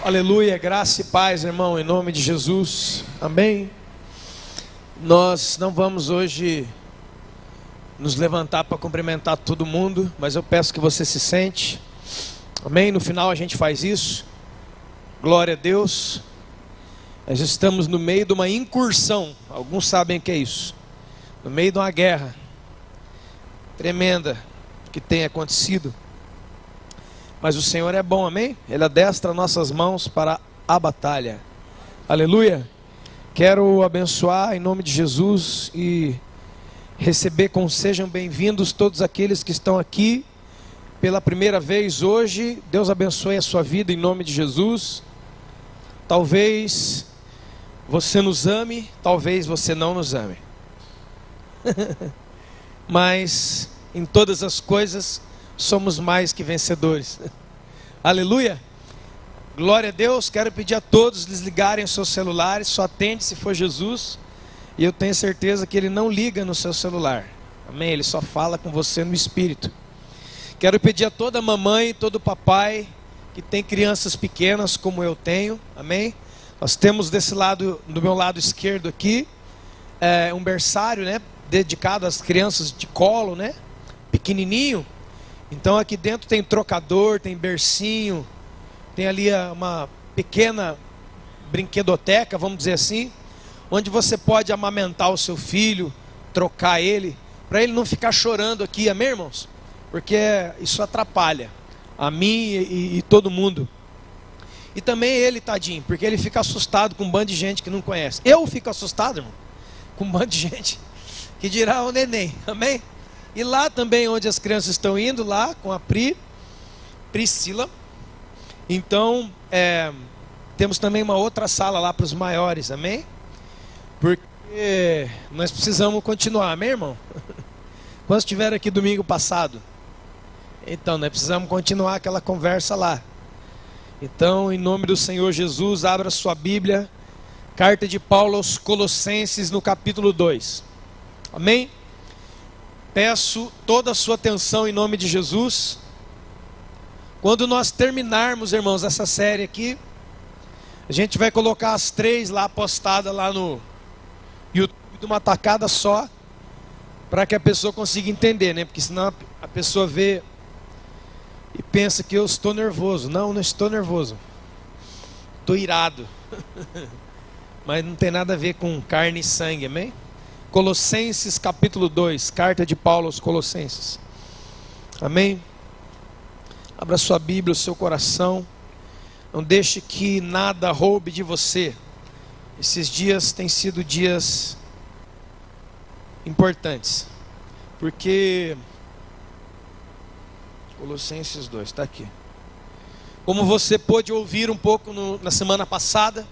Aleluia, graça e paz, irmão, em nome de Jesus, amém. Nós não vamos hoje nos levantar para cumprimentar todo mundo, mas eu peço que você se sente, amém. No final a gente faz isso, glória a Deus. Nós estamos no meio de uma incursão, alguns sabem o que é isso, no meio de uma guerra tremenda que tem acontecido. Mas o Senhor é bom, amém? Ele adestra nossas mãos para a batalha. Aleluia. Quero abençoar em nome de Jesus e receber com sejam bem-vindos todos aqueles que estão aqui pela primeira vez hoje. Deus abençoe a sua vida em nome de Jesus. Talvez você nos ame, talvez você não nos ame. Mas em todas as coisas somos mais que vencedores. Aleluia. Glória a Deus. Quero pedir a todos desligarem os seus celulares. Só atende se for Jesus. E eu tenho certeza que Ele não liga no seu celular. Amém? Ele só fala com você no Espírito. Quero pedir a toda mamãe, todo papai que tem crianças pequenas como eu tenho. Amém? Nós temos desse lado, do meu lado esquerdo aqui, um berçário, né? Dedicado às crianças de colo, né? Pequenininho. Então aqui dentro tem trocador, tem bercinho, tem ali uma pequena brinquedoteca, vamos dizer assim, onde você pode amamentar o seu filho, trocar ele, para ele não ficar chorando aqui, amém, irmãos? Porque isso atrapalha a mim e todo mundo. E também ele, tadinho, porque ele fica assustado com um bando de gente que não conhece. Eu fico assustado, irmão, com um bando de gente, que dirá o neném, amém? E lá também onde as crianças estão indo, lá com a Priscila. Então, temos também uma outra sala lá para os maiores, amém? Porque nós precisamos continuar, amém, irmão? Quando estiveram aqui domingo passado? Então, nós precisamos continuar aquela conversa lá. Então, em nome do Senhor Jesus, abra sua Bíblia. Carta de Paulo aos Colossenses no capítulo 2. Amém? Peço toda a sua atenção em nome de Jesus. Quando nós terminarmos, irmãos, essa série aqui, a gente vai colocar as 3 lá postadas lá no YouTube de uma tacada só, para que a pessoa consiga entender, né? Porque senão a pessoa vê e pensa que eu estou nervoso. Não, não estou nervoso. Estou irado. Mas não tem nada a ver com carne e sangue, amém? Colossenses capítulo 2, carta de Paulo aos Colossenses. Amém? Abra sua Bíblia, o seu coração. Não deixe que nada roube de você. Esses dias têm sido dias importantes. Porque Colossenses 2, está aqui. Como você pôde ouvir um pouco na semana passada,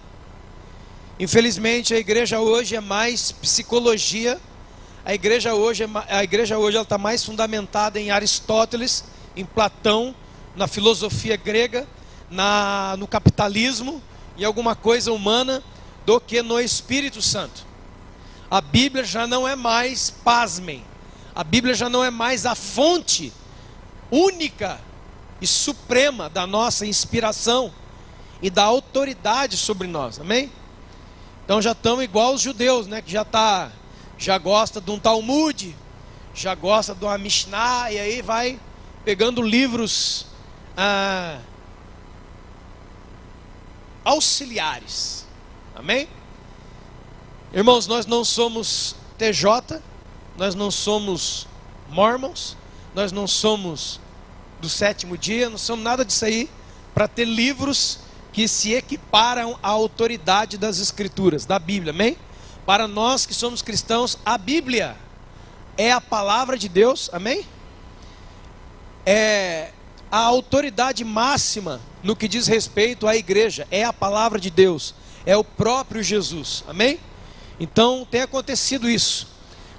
infelizmente a igreja hoje é mais psicologia. A igreja hoje ela está mais fundamentada em Aristóteles, em Platão, na filosofia grega, no capitalismo e alguma coisa humana, do que no Espírito Santo. A Bíblia já não é mais, pasmem, a Bíblia já não é mais a fonte única e suprema da nossa inspiração e da autoridade sobre nós, amém? Então já estamos igual os judeus, né? Que já gosta de um Talmud, já gosta de uma Mishnah, e aí vai pegando livros auxiliares, amém? Irmãos, nós não somos TJ, nós não somos Mormons, nós não somos do sétimo dia, não somos nada disso aí, para ter livros que se equiparam à autoridade das Escrituras, da Bíblia, amém? Para nós que somos cristãos, a Bíblia é a palavra de Deus, amém? É a autoridade máxima no que diz respeito à igreja, é a palavra de Deus, é o próprio Jesus, amém? Então tem acontecido isso,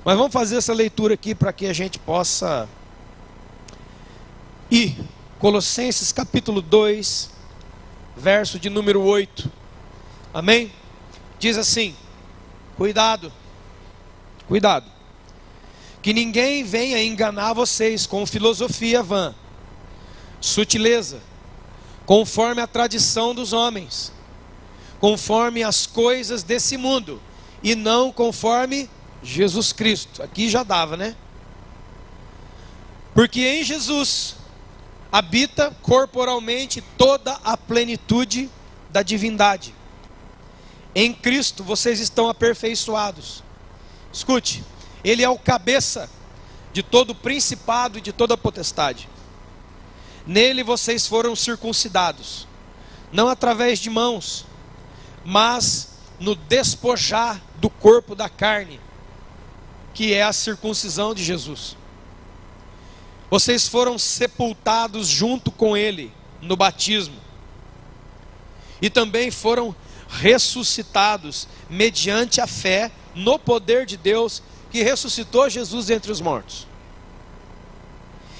mas vamos fazer essa leitura aqui para que a gente possa ir. Colossenses capítulo 2, verso de número 8, amém? Diz assim: cuidado, que ninguém venha enganar vocês com filosofia vã, sutileza, conforme a tradição dos homens, conforme as coisas desse mundo, e não conforme Jesus Cristo. Aqui já dava, né? Porque em Jesus habita corporalmente toda a plenitude da divindade. Em Cristo vocês estão aperfeiçoados. Escute, Ele é o cabeça de todo principado e de toda potestade. Nele vocês foram circuncidados, não através de mãos, mas no despojar do corpo da carne, que é a circuncisão de Jesus. Vocês foram sepultados junto com Ele no batismo, e também foram ressuscitados mediante a fé no poder de Deus que ressuscitou Jesus entre os mortos.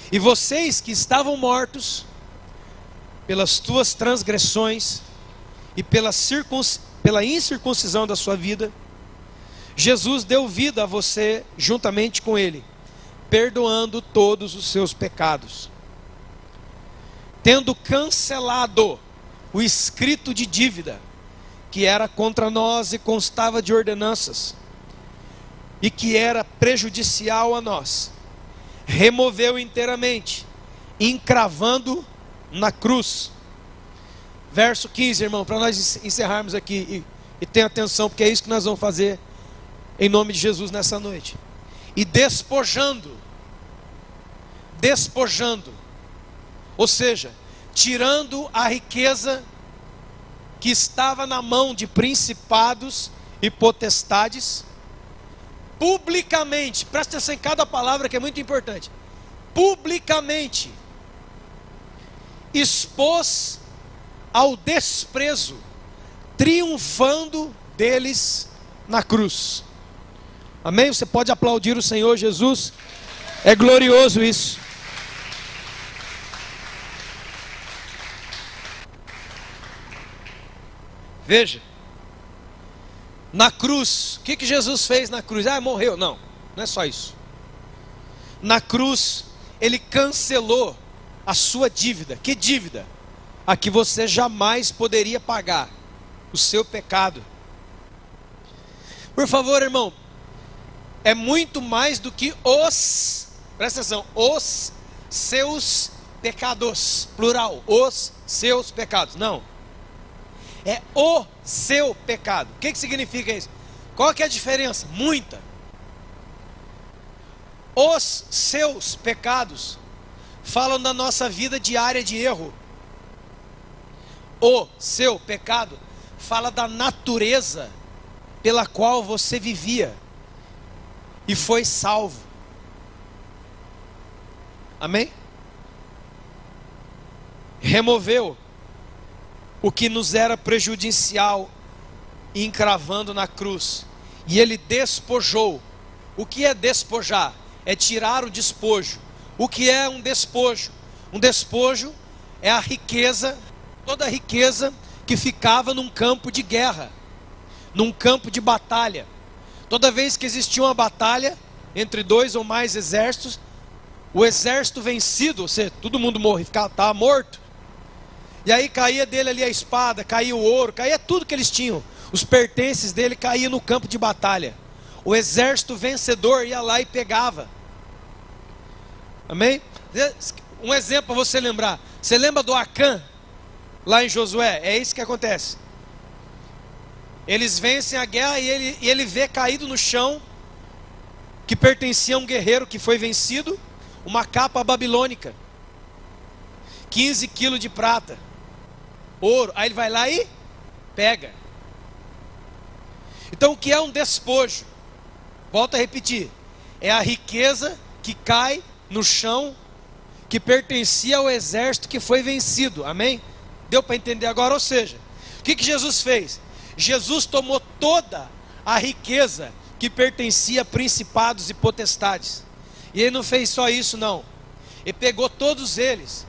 E vocês que estavam mortos pelas tuas transgressões e pela incircuncisão da sua vida, Jesus deu vida a você juntamente com Ele, perdoando todos os seus pecados, tendo cancelado o escrito de dívida que era contra nós e constava de ordenanças, e que era prejudicial a nós, removeu inteiramente, encravando na cruz. Verso 15, irmão, para nós encerrarmos aqui, e tenha atenção, porque é isso que nós vamos fazer em nome de Jesus nessa noite. E despojando, ou seja, tirando a riqueza que estava na mão de principados e potestades, publicamente, presta atenção em cada palavra que é muito importante, publicamente expôs ao desprezo, triunfando deles na cruz. Amém? Você pode aplaudir o Senhor Jesus, é glorioso isso. Veja, na cruz, o que Jesus fez na cruz? Morreu. Não, não é só isso. Na cruz, Ele cancelou a sua dívida. Que dívida? A que você jamais poderia pagar. O seu pecado. Por favor, irmão, é muito mais do que presta atenção, os seus pecados, plural, os seus pecados. Não. É o seu pecado. O que significa isso? Qual que é a diferença? Muita. Os seus pecados falam da nossa vida diária de erro. O seu pecado fala da natureza pela qual você vivia e foi salvo. Amém? Removeu o que nos era prejudicial, encravando na cruz, e Ele despojou. O que é despojar? É tirar o despojo. O que é um despojo? Um despojo é a riqueza, toda a riqueza que ficava num campo de guerra, num campo de batalha. Toda vez que existia uma batalha entre dois ou mais exércitos, o exército vencido, ou seja, todo mundo estava morto, e aí caía dele ali a espada, caía o ouro, caía tudo que eles tinham, os pertences dele caíam no campo de batalha. O exército vencedor ia lá e pegava. Amém? Um exemplo para você lembrar. Você lembra do Acã, lá em Josué? É isso que acontece. Eles vencem a guerra e ele vê caído no chão, que pertencia a um guerreiro que foi vencido, uma capa babilônica, 15 quilos de prata, ouro. Aí ele vai lá e pega. Então o que é um despojo? Volto a repetir, é a riqueza que cai no chão, que pertencia ao exército que foi vencido. Amém? Deu para entender agora? Ou seja, o que Jesus fez? Jesus tomou toda a riqueza que pertencia a principados e potestades, e Ele não fez só isso não, Ele pegou todos eles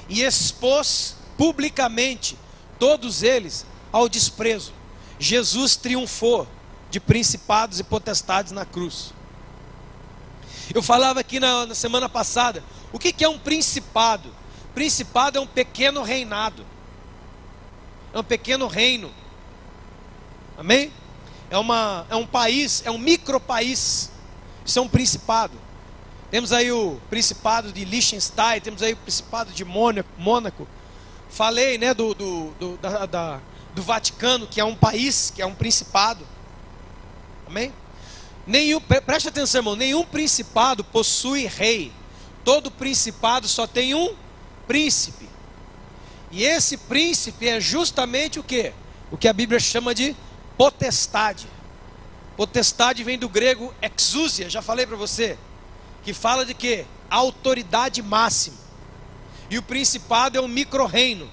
e expôs publicamente todos eles ao desprezo. Jesus triunfou de principados e potestades na cruz. Eu falava aqui na semana passada, o que é um principado? Principado é um pequeno reinado. é um pequeno reino. Amém? É um país, é um micropaís. Isso é um principado. Temos aí o principado de Liechtenstein, temos aí o principado de Mônaco. Falei, né, do Vaticano, que é um país, que é um principado. Amém? Preste atenção, irmão, nenhum principado possui rei. Todo principado só tem um príncipe. E esse príncipe é justamente o quê? O que a Bíblia chama de potestade. Potestade vem do grego exousia, já falei para você, que fala de quê? Autoridade máxima. E o principado é um micro-reino.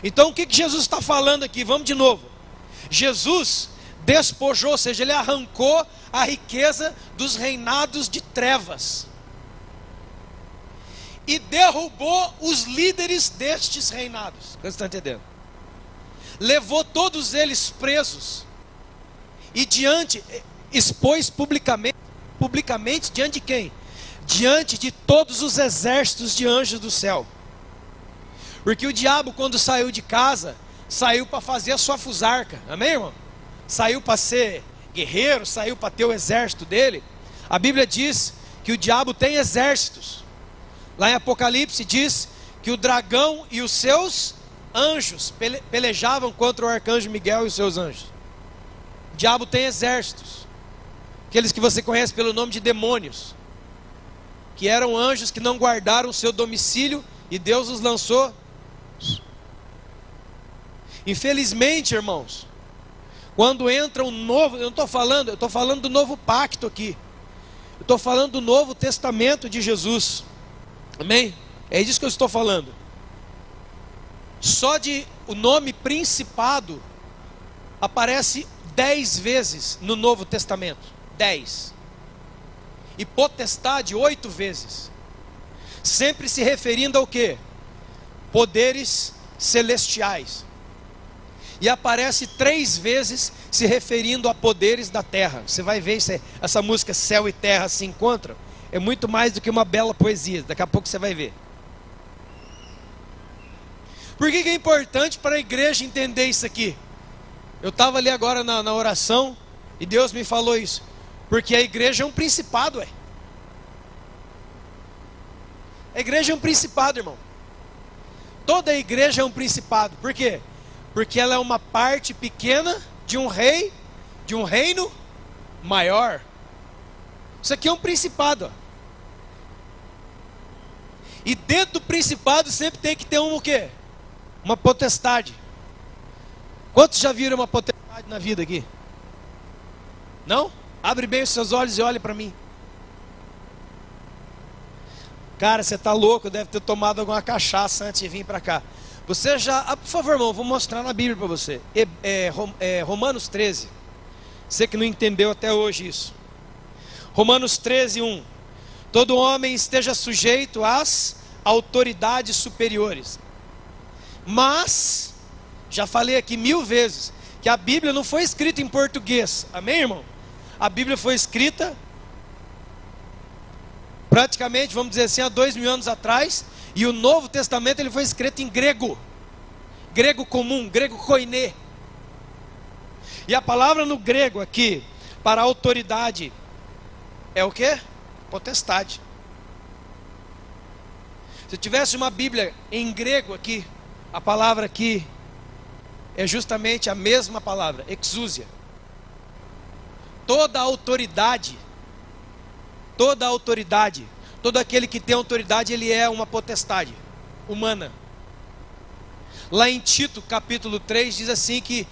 Então o que Jesus está falando aqui? Vamos de novo. Jesus despojou, ou seja, ele arrancou a riqueza dos reinados de trevas e derrubou os líderes destes reinados. Você está entendendo? Levou todos eles presos e expôs publicamente diante de quem? Diante de todos os exércitos de anjos do céu. Porque o diabo, quando saiu de casa, saiu para fazer a sua fusarca. Amém, irmão? Saiu para ser guerreiro, saiu para ter o exército dele. A Bíblia diz que o diabo tem exércitos. Lá em Apocalipse diz que o dragão e os seus anjos pelejavam contra o arcanjo Miguel e os seus anjos. O diabo tem exércitos. Aqueles que você conhece pelo nome de demônios, que eram anjos que não guardaram o seu domicílio e Deus os lançou. Infelizmente, irmãos, quando entra um novo, eu estou falando do novo pacto aqui. Eu estou falando do Novo Testamento de Jesus. Amém? É disso que eu estou falando. Só de o nome principado aparece 10 vezes no Novo Testamento. 10. E potestade 8 vezes. Sempre se referindo ao quê? Poderes celestiais. E aparece 3 vezes se referindo a poderes da terra. Você vai ver essa música Céu e Terra se encontram. É muito mais do que uma bela poesia. Daqui a pouco você vai ver. Por que é importante para a igreja entender isso aqui? Eu estava ali agora na oração e Deus me falou isso. Porque a igreja é um principado, ué. A igreja é um principado, irmão. Toda a igreja é um principado. Por quê? Porque ela é uma parte pequena de um rei, de um reino maior. Isso aqui é um principado, ó. E dentro do principado sempre tem que ter o quê? Uma potestade. Quantos já viram uma potestade na vida aqui? Não? Abre bem os seus olhos e olhe para mim. Cara, você está louco, deve ter tomado alguma cachaça antes de vir para cá. Você já, por favor, irmão, vou mostrar na Bíblia para você. Romanos 13. Você que não entendeu até hoje isso. Romanos 13, 1. Todo homem esteja sujeito às autoridades superiores. Mas, já falei aqui 1000 vezes, que a Bíblia não foi escrita em português. Amém, irmão? A Bíblia foi escrita praticamente, vamos dizer assim, há 2000 anos atrás. E o Novo Testamento ele foi escrito em grego. Grego comum, grego koiné. E a palavra no grego aqui, para autoridade, é o quê? Potestade. Se tivesse uma Bíblia em grego aqui, a palavra aqui é justamente a mesma palavra, exousia. Toda autoridade, todo aquele que tem autoridade, ele é uma potestade humana. Lá em Tito capítulo 3 diz assim que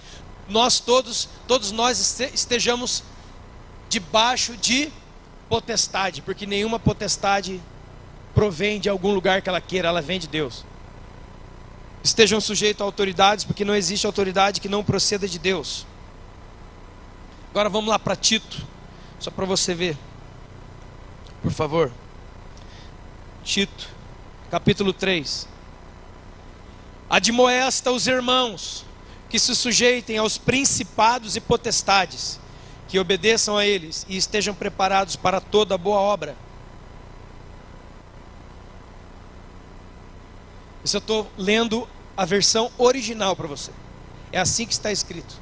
todos nós estejamos debaixo de potestade, porque nenhuma potestade provém de algum lugar que ela queira, ela vem de Deus. Estejam sujeitos a autoridades, porque não existe autoridade que não proceda de Deus. Agora vamos lá para Tito, só para você ver, por favor. Tito, capítulo 3. Admoesta os irmãos que se sujeitem aos principados e potestades, que obedeçam a eles e estejam preparados para toda boa obra. Isso eu estou lendo a versão original para você. É assim que está escrito.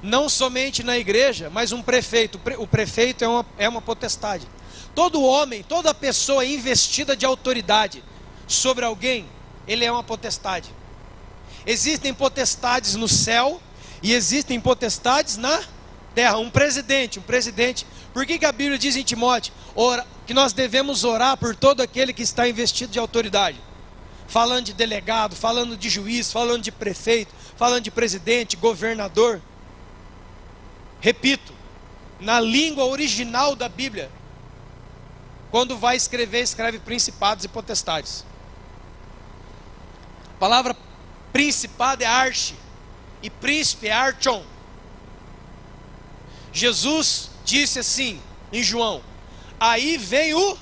Não somente na igreja, mas um prefeito. O prefeito é uma potestade. Todo homem, toda pessoa investida de autoridade sobre alguém, ele é uma potestade. Existem potestades no céu e existem potestades na terra. Um presidente. Por que a Bíblia diz em Timóteo que nós devemos orar por todo aquele que está investido de autoridade? Falando de delegado, falando de juiz, falando de prefeito, falando de presidente, governador. Repito, na língua original da Bíblia, quando vai escrever, escreve principados e potestades. A palavra principado é arche, e príncipe é archon. Jesus disse assim em João: aí vem o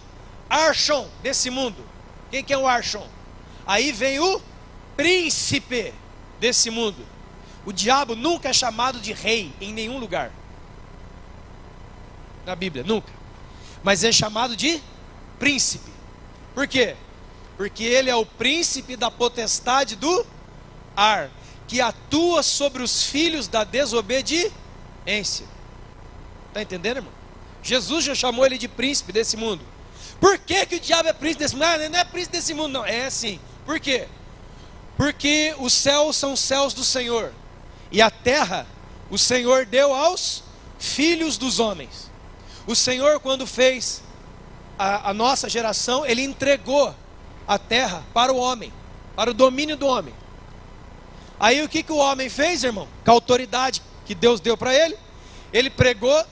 archon desse mundo. Quem que é o archon? Aí vem o príncipe desse mundo. O diabo nunca é chamado de rei em nenhum lugar na Bíblia, nunca. Mas é chamado de príncipe. Por quê? Porque ele é o príncipe da potestade do ar, que atua sobre os filhos da desobediência. Está entendendo, irmão? Jesus já chamou ele de príncipe desse mundo. Por que o diabo é príncipe desse mundo? Não é príncipe desse mundo, não. É assim. Por quê? Porque os céus são os céus do Senhor, e a terra o Senhor deu aos filhos dos homens. O Senhor, quando fez a nossa geração, Ele entregou a terra para o homem, para o domínio do homem. Aí o que o homem fez, irmão? Com a autoridade que Deus deu para ele, ele pegou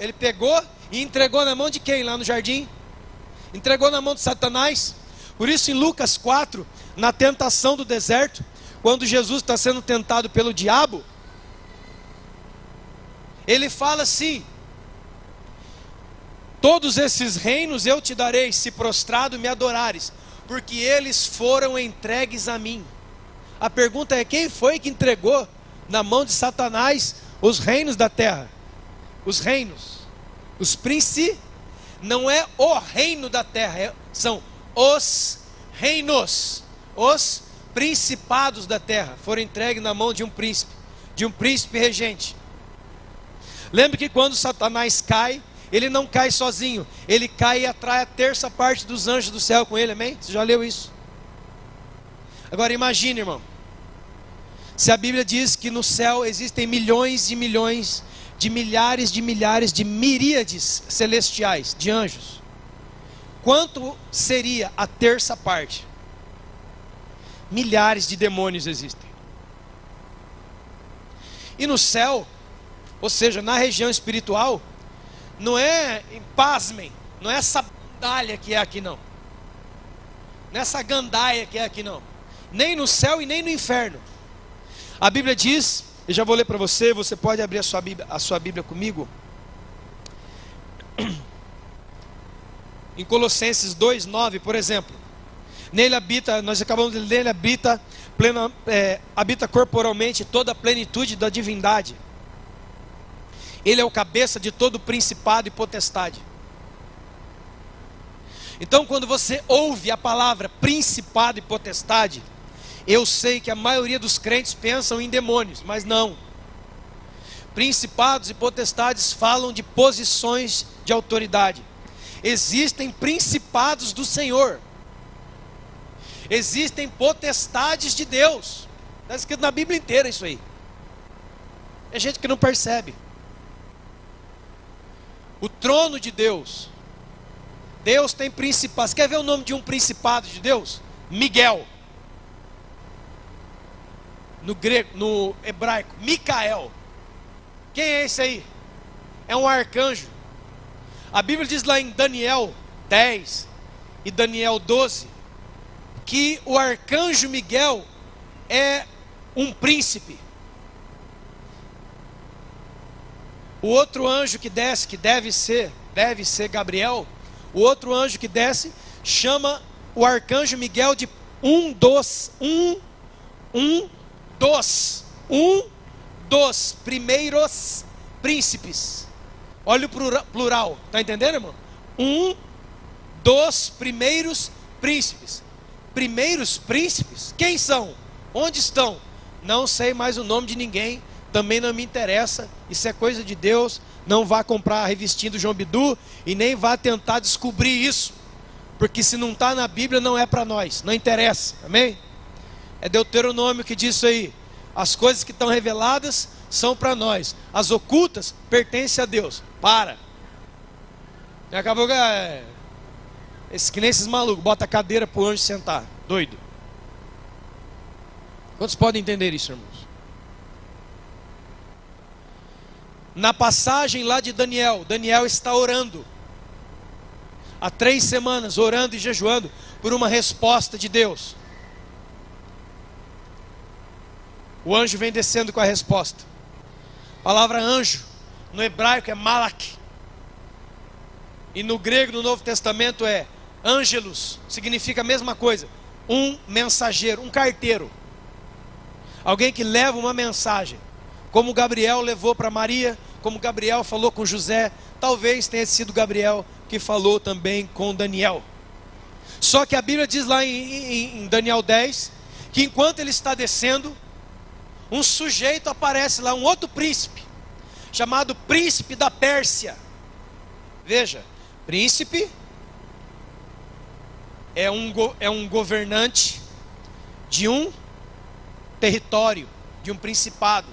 e entregou na mão de quem lá no jardim? Entregou na mão de Satanás. Por isso em Lucas 4, na tentação do deserto, quando Jesus está sendo tentado pelo diabo, ele fala assim: todos esses reinos eu te darei, se prostrado me adorares, porque eles foram entregues a mim. A pergunta é: quem foi que entregou na mão de Satanás os reinos da terra? Os reinos, os príncipes, não é o reino da terra, são os reinos, os principados da terra foram entregues na mão de um príncipe regente. Lembre que quando Satanás cai, ele não cai sozinho, ele cai e atrai a terça parte dos anjos do céu com ele, amém? Você já leu isso? Agora imagine, irmão, se a Bíblia diz que no céu existem milhões e milhões de milhares de miríades celestiais, de anjos, quanto seria a terça parte? Milhares de demônios existem. E no céu, ou seja, na região espiritual, não é, pasmem, não é essa bandalha que é aqui não. Não é essa gandaia que é aqui não. Nem no céu e nem no inferno. A Bíblia diz, eu já vou ler para você, você pode abrir a sua Bíblia comigo. Em Colossenses 2:9, por exemplo. Nele habita, nós acabamos de ler, ele habita corporalmente toda a plenitude da divindade. Ele é o cabeça de todo principado e potestade. Então quando você ouve a palavra principado e potestade, eu sei que a maioria dos crentes pensam em demônios, mas não. Principados e potestades falam de posições de autoridade. Existem principados do Senhor. Existem potestades de Deus. Está escrito na Bíblia inteira isso aí. É gente que não percebe. O trono de Deus. Deus tem principados. Quer ver o nome de um principado de Deus? Miguel. No grego, no hebraico, Micael. Quem é esse aí? É um arcanjo. A Bíblia diz lá em Daniel 10 e Daniel 12 que o arcanjo Miguel é um príncipe. O outro anjo que desce, que deve ser Gabriel, o outro anjo que desce chama o arcanjo Miguel de um dos primeiros príncipes. Olha o plural, está entendendo, irmão? Um dos primeiros príncipes. primeiros príncipes, quem são? Onde estão? Não sei mais o nome de ninguém, também não me interessa, isso é coisa de Deus. Não vá comprar a revistinha do João Bidu e nem vá tentar descobrir isso, porque se não está na Bíblia não é para nós, não interessa, amém? É Deuteronômio que diz isso aí. As coisas que estão reveladas são para nós, as ocultas pertencem a Deus. Para. Acabou que nem esses malucos, bota a cadeira para o anjo sentar, doido. Quantos podem entender isso, irmãos? Na passagem lá de Daniel, Daniel está orando há 3 semanas, orando e jejuando por uma resposta de Deus. O anjo vem descendo com a resposta. A palavra anjo no hebraico é malak, e no grego, no Novo Testamento, é ângelos, significa a mesma coisa, um mensageiro, um carteiro, alguém que leva uma mensagem, como Gabriel levou para Maria, como Gabriel falou com José. Talvez tenha sido Gabriel que falou também com Daniel. Só que a Bíblia diz lá em Daniel 10, que enquanto ele está descendo, um sujeito aparece lá, um outro príncipe, chamado príncipe da Pérsia. Veja, príncipe é um governante de um território, de um principado.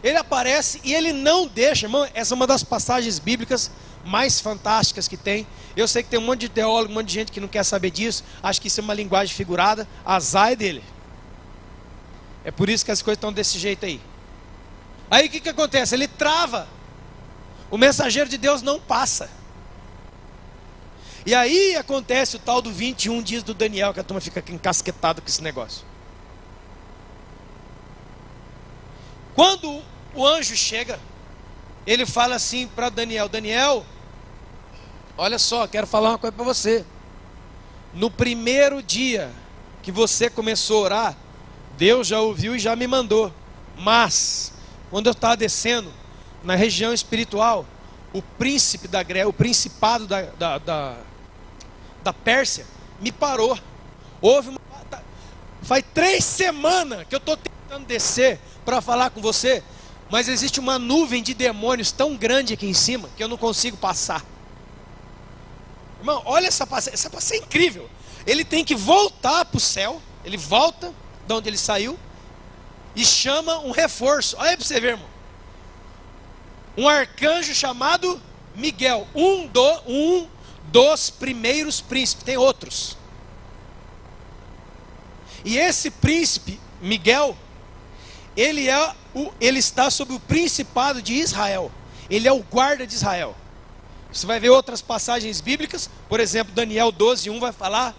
Ele aparece e ele não deixa, irmão, essa é uma das passagens bíblicas mais fantásticas que tem. Eu sei que tem um monte de teólogo, um monte de gente que não quer saber disso, acha que isso é uma linguagem figurada, azar é dele. É por isso que as coisas estão desse jeito aí. Aí o que acontece? Ele trava. O mensageiro de Deus não passa. E aí acontece o tal do 21 dias do Daniel, que a turma fica encasquetada com esse negócio. Quando o anjo chega, ele fala assim para Daniel: Daniel, olha só, quero falar uma coisa para você. No primeiro dia que você começou a orar, Deus já ouviu e já me mandou. Mas, quando eu estava descendo na região espiritual, o príncipe da Grécia, o principado da Pérsia, me parou. Faz 3 semanas que eu estou tentando descer para falar com você, mas existe uma nuvem de demônios tão grande aqui em cima que eu não consigo passar. Irmão, olha essa passagem é incrível. Ele tem que voltar para o céu, ele volta de onde ele saiu e chama um reforço. Olha para você ver, irmão. Um arcanjo chamado Miguel, um dos primeiros príncipes, tem outros. E esse príncipe, Miguel, ele está sob o principado de Israel. Ele é o guarda de Israel. Você vai ver outras passagens bíblicas, por exemplo, Daniel 12:1 vai falar.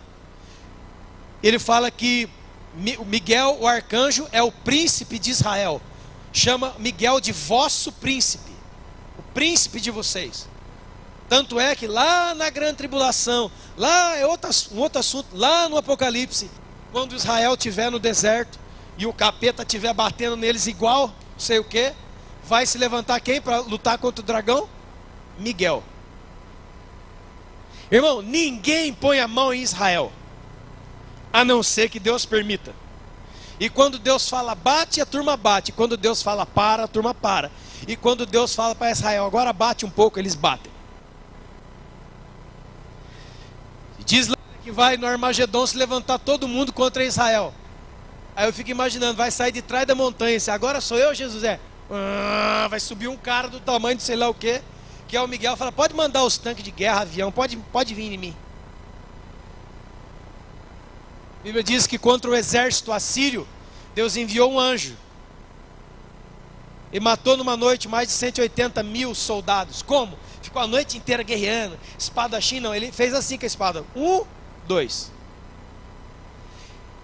Ele fala que Miguel, o arcanjo, é o príncipe de Israel. Chama Miguel de vosso príncipe, o príncipe de vocês. Tanto é que lá na grande tribulação, lá é um outro assunto, lá no Apocalipse, quando Israel estiver no deserto e o capeta estiver batendo neles igual, não sei o que, vai se levantar quem para lutar contra o dragão? Miguel. Irmão, ninguém põe a mão em Israel, a não ser que Deus permita. E quando Deus fala bate, a turma bate. E quando Deus fala para, a turma para. E quando Deus fala para Israel, agora bate um pouco, eles batem. Diz lá que vai no Armagedon se levantar todo mundo contra Israel. Aí eu fico imaginando, vai sair de trás da montanha, se agora sou eu, Jesus é. Vai subir um cara do tamanho de sei lá o que é o Miguel, fala, pode mandar os tanques de guerra, avião, pode vir em mim. A Bíblia diz que contra o exército assírio, Deus enviou um anjo. E matou numa noite mais de 180 mil soldados. Como? Ficou a noite inteira guerreando, espadachim não, ele fez assim com a espada, 1, 2.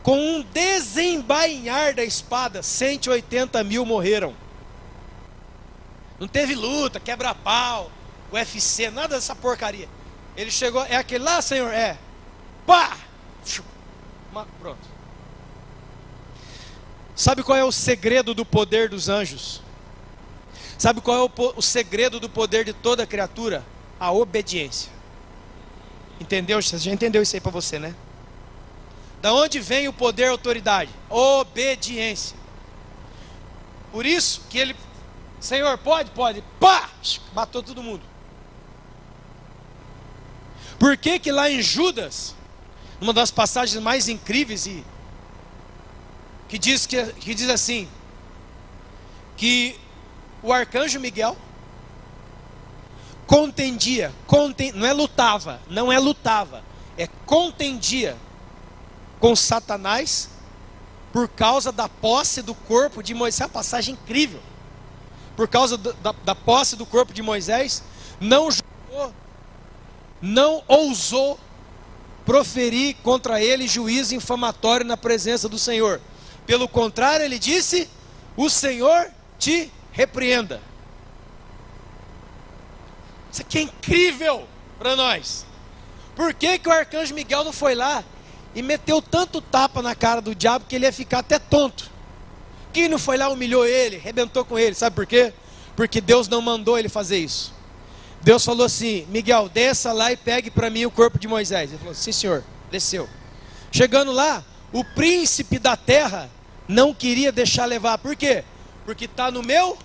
Com um desembainhar da espada, 180 mil morreram. Não teve luta, quebra-pau, UFC, nada dessa porcaria. Ele chegou, é aquele lá, Senhor? É. Pá! Pronto. Sabe qual é o segredo do poder dos anjos? Sabe qual é o segredo do poder de toda criatura? A obediência. Entendeu? Você já entendeu isso aí para você, né? Da onde vem o poder e a autoridade? Obediência. Por isso que ele, Senhor, pode, pá, matou todo mundo. Por que que lá em Judas, uma das passagens mais incríveis, e que diz assim, que o arcanjo Miguel contendia, não é lutava, é contendia com Satanás por causa da posse do corpo de Moisés. É uma passagem incrível. Por causa da posse do corpo de Moisés, não ousou proferir contra ele juízo infamatório na presença do Senhor. Pelo contrário, ele disse: o Senhor te repreenda. Isso aqui é incrível para nós. Por que que o arcanjo Miguel não foi lá e meteu tanto tapa na cara do diabo que ele ia ficar até tonto? Quem não foi lá, humilhou ele, arrebentou com ele? Sabe por quê? Porque Deus não mandou ele fazer isso. Deus falou assim: Miguel, desça lá e pegue para mim o corpo de Moisés. Ele falou: sim, senhor. Desceu. Chegando lá, o príncipe da terra não queria deixar levar. Por quê? Porque está no meu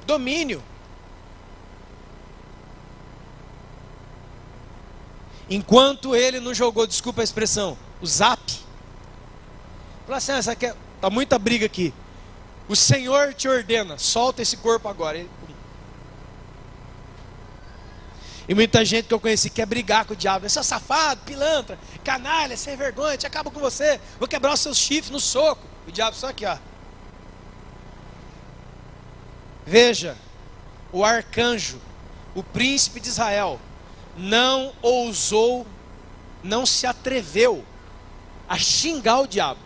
domínio. Enquanto ele não jogou, desculpa a expressão, o zap. Falou assim: essa aqui tá muita briga aqui. O Senhor te ordena, solta esse corpo agora. E muita gente que eu conheci quer brigar com o diabo. Você é safado, pilantra, canalha, sem vergonha, te acabo com você. Vou quebrar os seus chifres no soco. O diabo só aqui, ó. Veja, o arcanjo, o príncipe de Israel, não ousou, não se atreveu a xingar o diabo,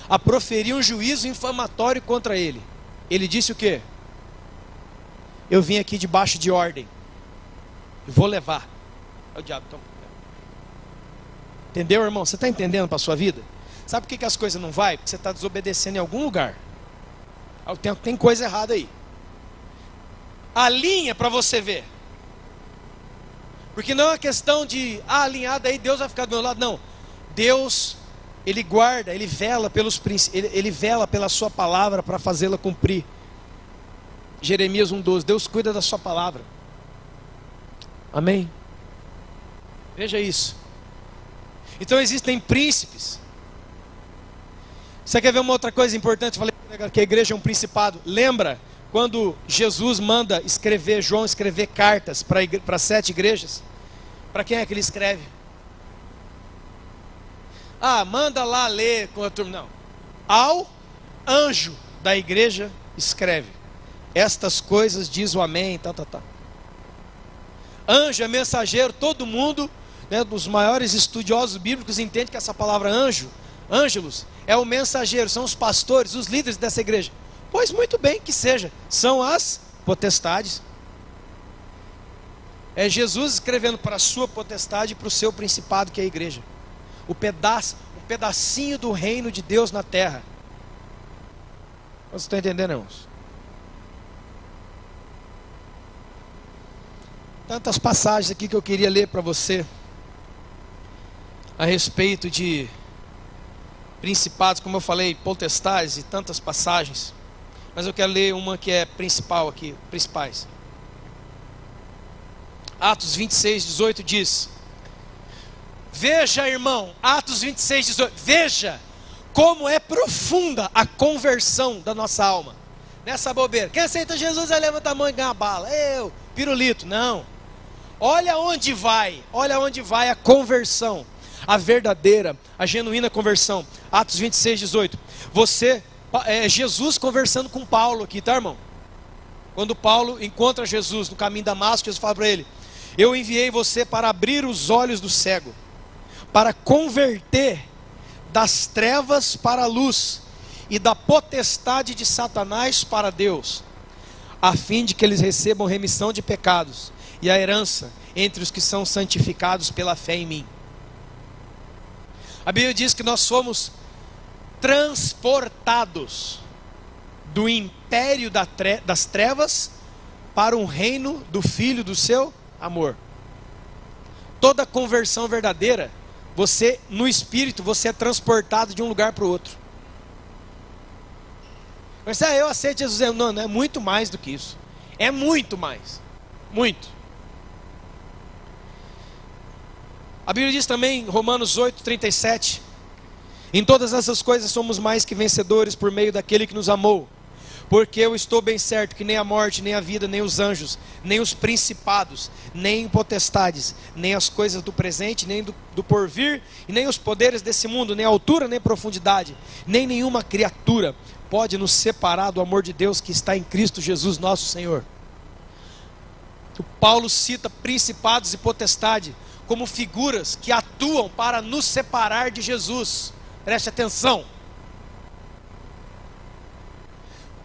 a proferir um juízo infamatório contra ele. Ele disse o quê? Eu vim aqui debaixo de ordem, eu vou levar. É o diabo. Então, entendeu, irmão? Você está entendendo para a sua vida? Sabe por que as coisas não vai? Porque você está desobedecendo em algum lugar. Tem coisa errada aí. Alinha para você ver. Porque não é uma questão de alinhado aí, Deus vai ficar do meu lado. Não. Deus, Ele guarda, Ele vela pelos princípios, Ele vela pela sua palavra para fazê-la cumprir. Jeremias 1,12. Deus cuida da sua palavra. Amém? Veja isso. Então existem príncipes. Você quer ver uma outra coisa importante? Eu falei que a igreja é um principado. Lembra quando Jesus manda escrever, João escrever cartas para 7 igrejas? Para quem é que ele escreve? Ah, manda lá ler com a turma. Não. Ao anjo da igreja escreve: estas coisas diz o amém, tal. Anjo é mensageiro. Todo mundo, né, dos maiores estudiosos bíblicos, entende que essa palavra anjo, ângelos, é o mensageiro, são os pastores, os líderes dessa igreja. Pois muito bem que seja, são as potestades. É Jesus escrevendo para a sua potestade e para o seu principado, que é a igreja. O pedacinho do reino de Deus na terra. Vocês estão entendendo, irmãos? Tantas passagens aqui que eu queria ler para você a respeito de principados, como eu falei, potestades e tantas passagens. Mas eu quero ler uma que é principal aqui, principais. Atos 26, 18 diz: veja, irmão, Atos 26, 18, veja como é profunda a conversão da nossa alma. Nessa bobeira, quem aceita Jesus aí levanta a mão e ganha a bala. Eu, pirulito, não. Olha onde vai a conversão, a verdadeira, a genuína conversão. Atos 26, 18. Jesus conversando com Paulo aqui, tá, irmão? Quando Paulo encontra Jesus no caminho de Damasco, Jesus fala para ele: eu enviei você para abrir os olhos do cego, para converter das trevas para a luz e da potestade de Satanás para Deus, a fim de que eles recebam remissão de pecados e a herança entre os que são santificados pela fé em mim. A Bíblia diz que nós somos transportados do império das trevas para um reino do Filho do seu amor. Toda conversão verdadeira Você, no espírito, você é transportado de um lugar para o outro. Mas eu aceito Jesus. Não, não é muito mais do que isso. É muito mais. Muito. A Bíblia diz também, em Romanos 8:37, em todas essas coisas somos mais que vencedores por meio daquele que nos amou. Porque eu estou bem certo que nem a morte, nem a vida, nem os anjos, nem os principados, nem potestades, nem as coisas do presente, nem do porvir, e nem os poderes desse mundo, nem altura, nem profundidade, nem nenhuma criatura pode nos separar do amor de Deus que está em Cristo Jesus nosso Senhor. O Paulo cita principados e potestade como figuras que atuam para nos separar de Jesus. Preste atenção.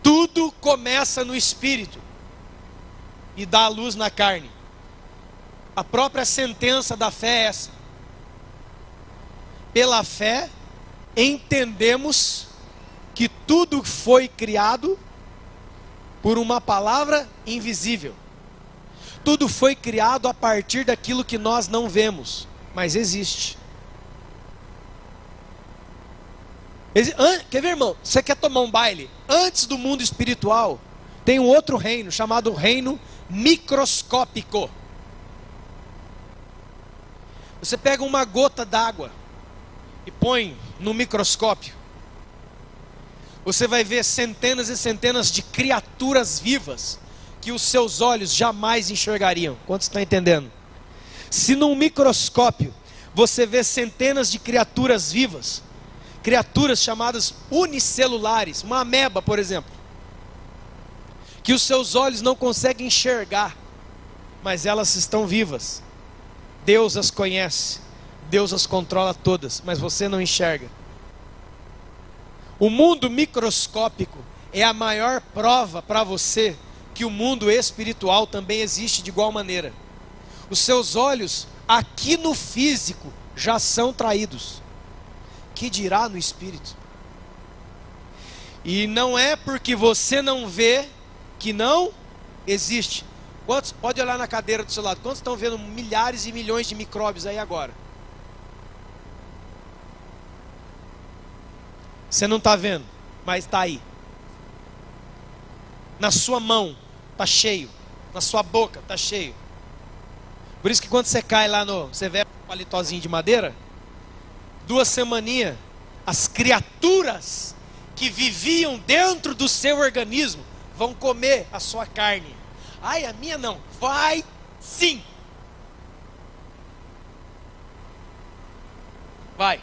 Tudo começa no espírito e dá luz na carne. A própria sentença da fé é essa. Pela fé, entendemos que tudo foi criado por uma palavra invisível. Tudo foi criado a partir daquilo que nós não vemos, mas existe. Quer ver, irmão? Você quer tomar um baile? Antes do mundo espiritual, tem um outro reino, chamado reino microscópico. Você pega uma gota d'água e põe no microscópio. Você vai ver centenas e centenas de criaturas vivas que os seus olhos jamais enxergariam. Quantos estão entendendo? Se num microscópio você vê centenas de criaturas vivas, criaturas chamadas unicelulares, uma ameba, por exemplo, que os seus olhos não conseguem enxergar, mas elas estão vivas. Deus as conhece, Deus as controla todas, mas você não enxerga. O mundo microscópico é a maior prova para você que o mundo espiritual também existe de igual maneira. Os seus olhos aqui no físico já são traídos, que dirá no espírito? E não é porque você não vê que não existe. Quantos, pode olhar na cadeira do seu lado, quantos estão vendo milhares e milhões de micróbios aí agora? Você não está vendo, mas está aí. Na sua mão está cheio, na sua boca está cheio. Por isso que quando você cai lá você vê um paletózinho de madeira, 2 semaninhas, as criaturas que viviam dentro do seu organismo vão comer a sua carne. Ai, a minha não. Vai sim. Vai.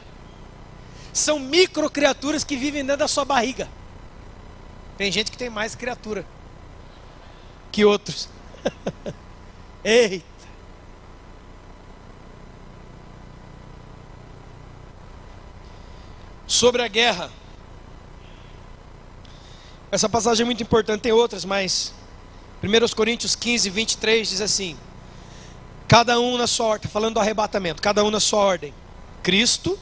São microcriaturas que vivem dentro da sua barriga. Tem gente que tem mais criatura que outros. Eita. Sobre a guerra. Essa passagem é muito importante, tem outras, mas 1 Coríntios 15, 23 diz assim: cada um na sua ordem, falando do arrebatamento, cada um na sua ordem. Cristo,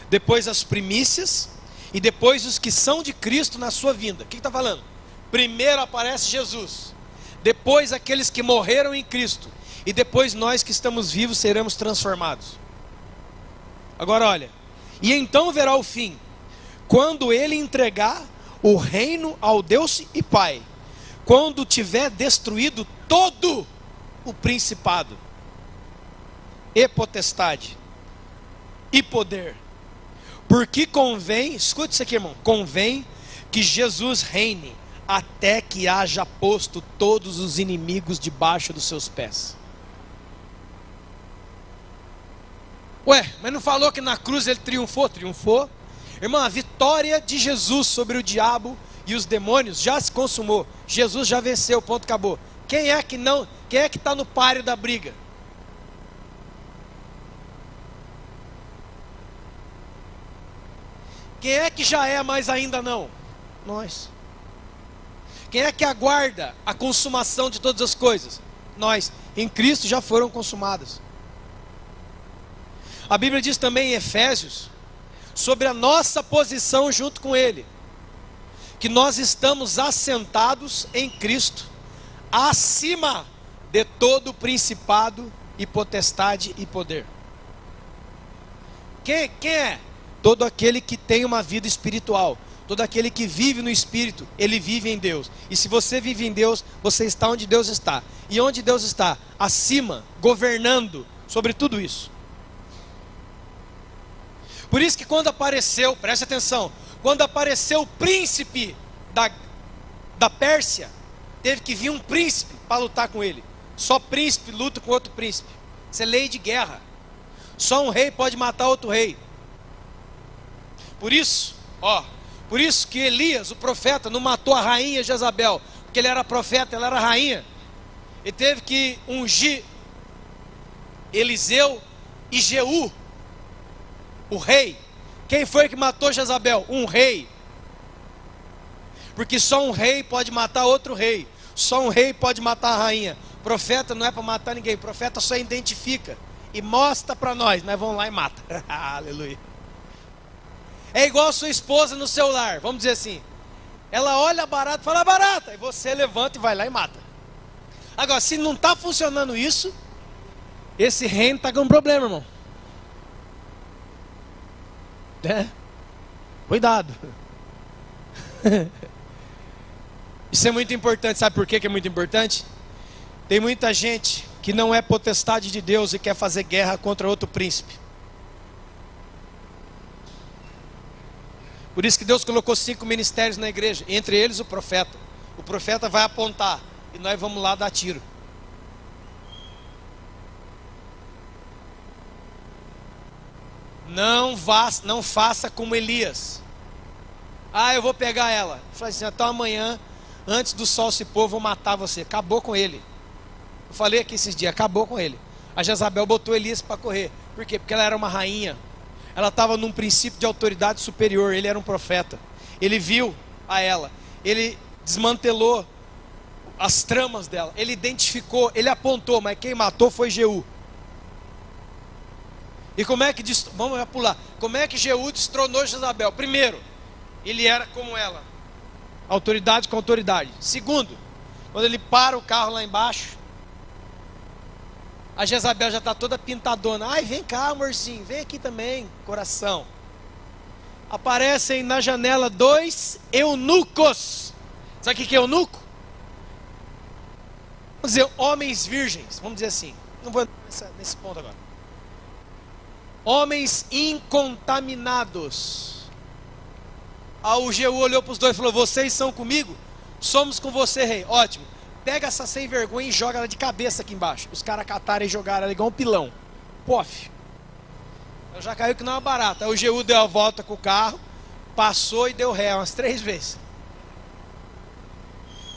depois as primícias, e depois os que são de Cristo na sua vinda. O que está falando? Primeiro aparece Jesus, depois aqueles que morreram em Cristo, e depois nós que estamos vivos seremos transformados. Agora olha, e então verá o fim, quando ele entregar o reino ao Deus e Pai, quando tiver destruído todo o principado, e potestade, e poder. Porque convém, escute isso aqui, irmão, convém que Jesus reine, até que haja posto todos os inimigos debaixo dos seus pés. Ué, mas não falou que na cruz ele triunfou? Triunfou. Irmão, a vitória de Jesus sobre o diabo e os demônios já se consumou. Jesus já venceu, ponto, acabou. Quem é que não? Quem é que está no páreo da briga? Quem é que já é, mas ainda não? Nós. Quem é que aguarda a consumação de todas as coisas? Nós. Em Cristo já foram consumadas. A Bíblia diz também em Efésios sobre a nossa posição junto com Ele, que nós estamos assentados em Cristo, acima de todo principado e potestade e poder. Quem é? Todo aquele que tem uma vida espiritual. Todo aquele que vive no Espírito, ele vive em Deus. E se você vive em Deus, você está onde Deus está. E onde Deus está? Acima, governando sobre tudo isso. Por isso que quando apareceu, preste atenção, quando apareceu o príncipe da Pérsia, teve que vir um príncipe para lutar com ele. Só príncipe luta com outro príncipe. Isso é lei de guerra. Só um rei pode matar outro rei. Por isso que Elias, o profeta, não matou a rainha Jezabel, porque ele era profeta, ela era rainha. Ele teve que ungir Eliseu e Jeú, o rei. Quem foi que matou Jezabel? Um rei. Porque só um rei pode matar outro rei. Só um rei pode matar a rainha. Profeta não é para matar ninguém. Profeta só identifica e mostra para nós. Nós vamos lá e mata. Aleluia. É igual a sua esposa no celular. Vamos dizer assim. Ela olha a barata e fala barata. E você levanta e vai lá e mata. Agora, se não está funcionando isso, esse reino está com um problema, irmão. Cuidado. Isso é muito importante. Sabe por que é muito importante? Tem muita gente que não é potestade de Deus e quer fazer guerra contra outro príncipe. Por isso que Deus colocou 5 ministérios na igreja, entre eles o profeta. O profeta vai apontar e nós vamos lá dar tiro. Não faça como Elias. Eu vou pegar ela. Eu falei assim, então amanhã, antes do sol se pôr, eu vou matar você. Acabou com ele. Eu falei aqui esses dias, acabou com ele. A Jezabel botou Elias para correr. Por quê? Porque ela era uma rainha. Ela estava num princípio de autoridade superior. Ele era um profeta. Ele viu a ela. Ele desmantelou as tramas dela. Ele identificou, ele apontou, mas quem matou foi Jeú. E como é que vamos pular. Como é que Jeú destronou Jezabel? Primeiro, ele era como ela. Autoridade com autoridade. Segundo, quando ele para o carro lá embaixo, a Jezabel já está toda pintadona. Vem cá, amorzinho, vem aqui também, coração. Aparecem na janela 2 eunucos. Sabe o que é eunuco? Vamos dizer, homens virgens. Vamos dizer assim. Não vou nesse ponto agora. Homens incontaminados. O Jeú olhou para os dois e falou: vocês são comigo? Somos com você, rei. Ótimo. Pega essa sem vergonha e joga ela de cabeça aqui embaixo. Os caras cataram e jogaram ela igual um pilão. Pof. Ela já caiu que não é barata. Aí o Jeú deu a volta com o carro, passou e deu ré umas 3 vezes.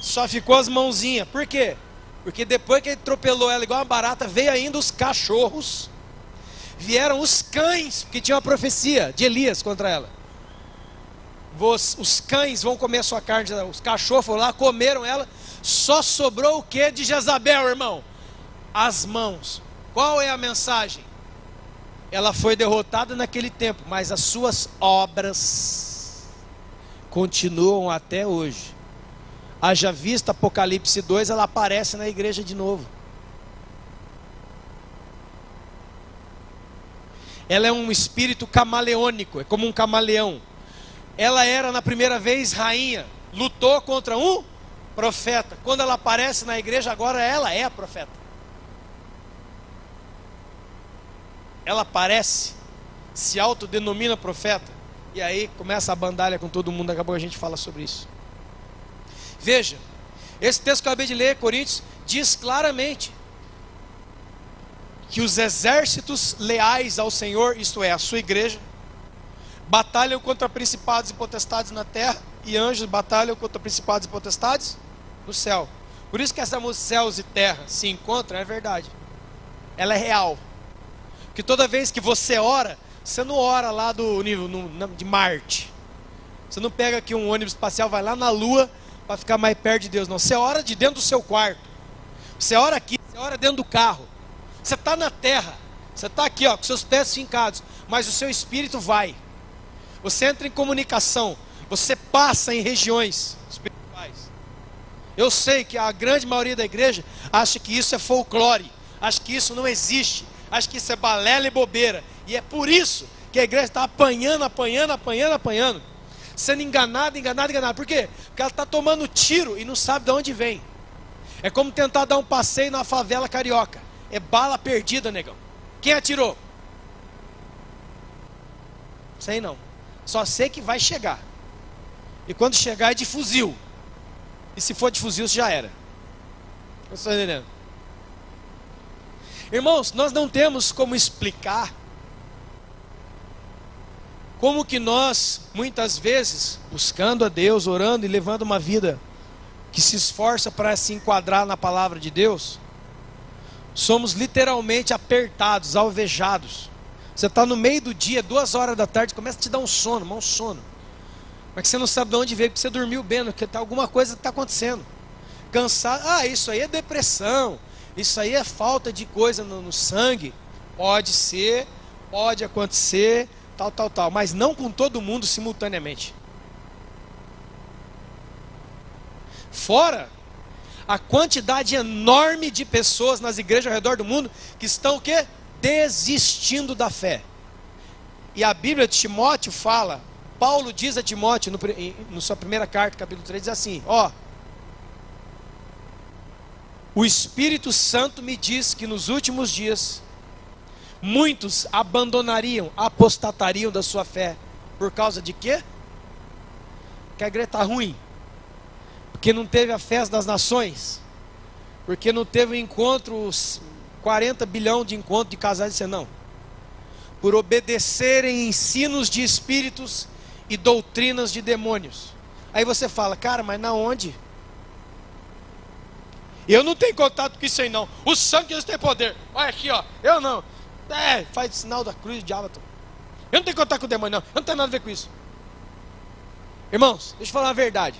Só ficou as mãozinhas. Por quê? Porque depois que ele atropelou ela igual uma barata, veio ainda os cachorros. Vieram os cães, porque tinha uma profecia de Elias contra ela. Os cães vão comer a sua carne. Os cachorros foram lá, comeram ela. Só sobrou o que de Jezabel, irmão? As mãos. Qual é a mensagem? Ela foi derrotada naquele tempo, mas as suas obras continuam até hoje. Haja vista Apocalipse 2, ela aparece na igreja de novo. Ela é um espírito camaleônico, é como um camaleão. Ela era na primeira vez rainha, lutou contra um profeta. Quando ela aparece na igreja, agora ela é a profeta. Ela aparece, se autodenomina profeta, e aí começa a bandalha com todo mundo. Daqui a pouco a gente fala sobre isso. Veja, esse texto que eu acabei de ler, Coríntios, diz claramente que os exércitos leais ao Senhor, isto é, a sua igreja, batalham contra principados e potestades na terra, e anjos batalham contra principados e potestades no céu. Por isso que essa música céus e terra se encontram, é verdade. Ela é real. Porque toda vez que você ora, você não ora lá do nível de Marte. Você não pega aqui um ônibus espacial, vai lá na Lua para ficar mais perto de Deus. Não, você ora de dentro do seu quarto. Você ora aqui, você ora dentro do carro. Você está na terra. Você está aqui, com seus pés fincados. Mas o seu espírito vai. Você entra em comunicação. Você passa em regiões espirituais. Eu sei que a grande maioria da igreja acha que isso é folclore. Acha que isso não existe. Acha que isso é balela e bobeira. E é por isso que a igreja está apanhando, sendo enganada. Por quê? Porque ela está tomando tiro e não sabe de onde vem. É como tentar dar um passeio na favela carioca. É bala perdida, negão. Quem atirou? Sei não. Só sei que vai chegar. E quando chegar é de fuzil. E se for de fuzil, já era. Não estou entendendo. Irmãos, nós não temos como explicar como que nós, muitas vezes, buscando a Deus, orando e levando uma vida que se esforça para se enquadrar na palavra de Deus, somos literalmente apertados, alvejados. Você está no meio do dia, 2 horas da tarde, começa a te dar um sono, mas que você não sabe de onde veio, porque você dormiu bem, porque alguma coisa está acontecendo. Cansado, isso aí é depressão, isso aí é falta de coisa no sangue. Pode ser, pode acontecer, tal, mas não com todo mundo simultaneamente. Fora a quantidade enorme de pessoas nas igrejas ao redor do mundo que estão o quê? Desistindo da fé. E a Bíblia de Timóteo fala, Paulo diz a Timóteo, na sua primeira carta, capítulo 3, diz assim, o Espírito Santo me diz que nos últimos dias, muitos abandonariam, apostatariam da sua fé, por causa de quê? Que a igreja está ruim, porque não teve a festa das nações, porque não teve o encontro, 40 bilhão de encontros de casais de senão, por obedecerem ensinos de espíritos e doutrinas de demônios. Aí você fala, cara, mas na onde? Eu não tenho contato com isso aí não. O sangue de Jesus tem poder. Olha aqui, eu não. Faz o sinal da cruz, diabo. Eu não tenho contato com o demônio não. Eu não tenho nada a ver com isso. Irmãos, deixa eu falar a verdade.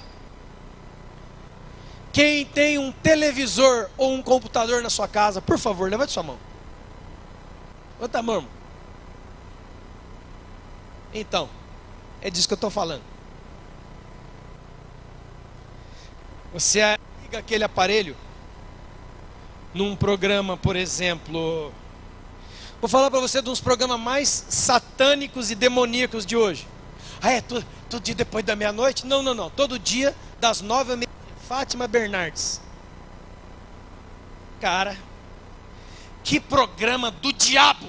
Quem tem um televisor ou um computador na sua casa, por favor, levante sua mão. Levanta a mão, irmão. Então, é disso que eu estou falando. Você liga aquele aparelho num programa, por exemplo, vou falar para você de uns programas mais satânicos e demoníacos de hoje. Todo dia depois da meia-noite? Não, todo dia das 9h30, Fátima Bernardes. Cara, que programa do diabo.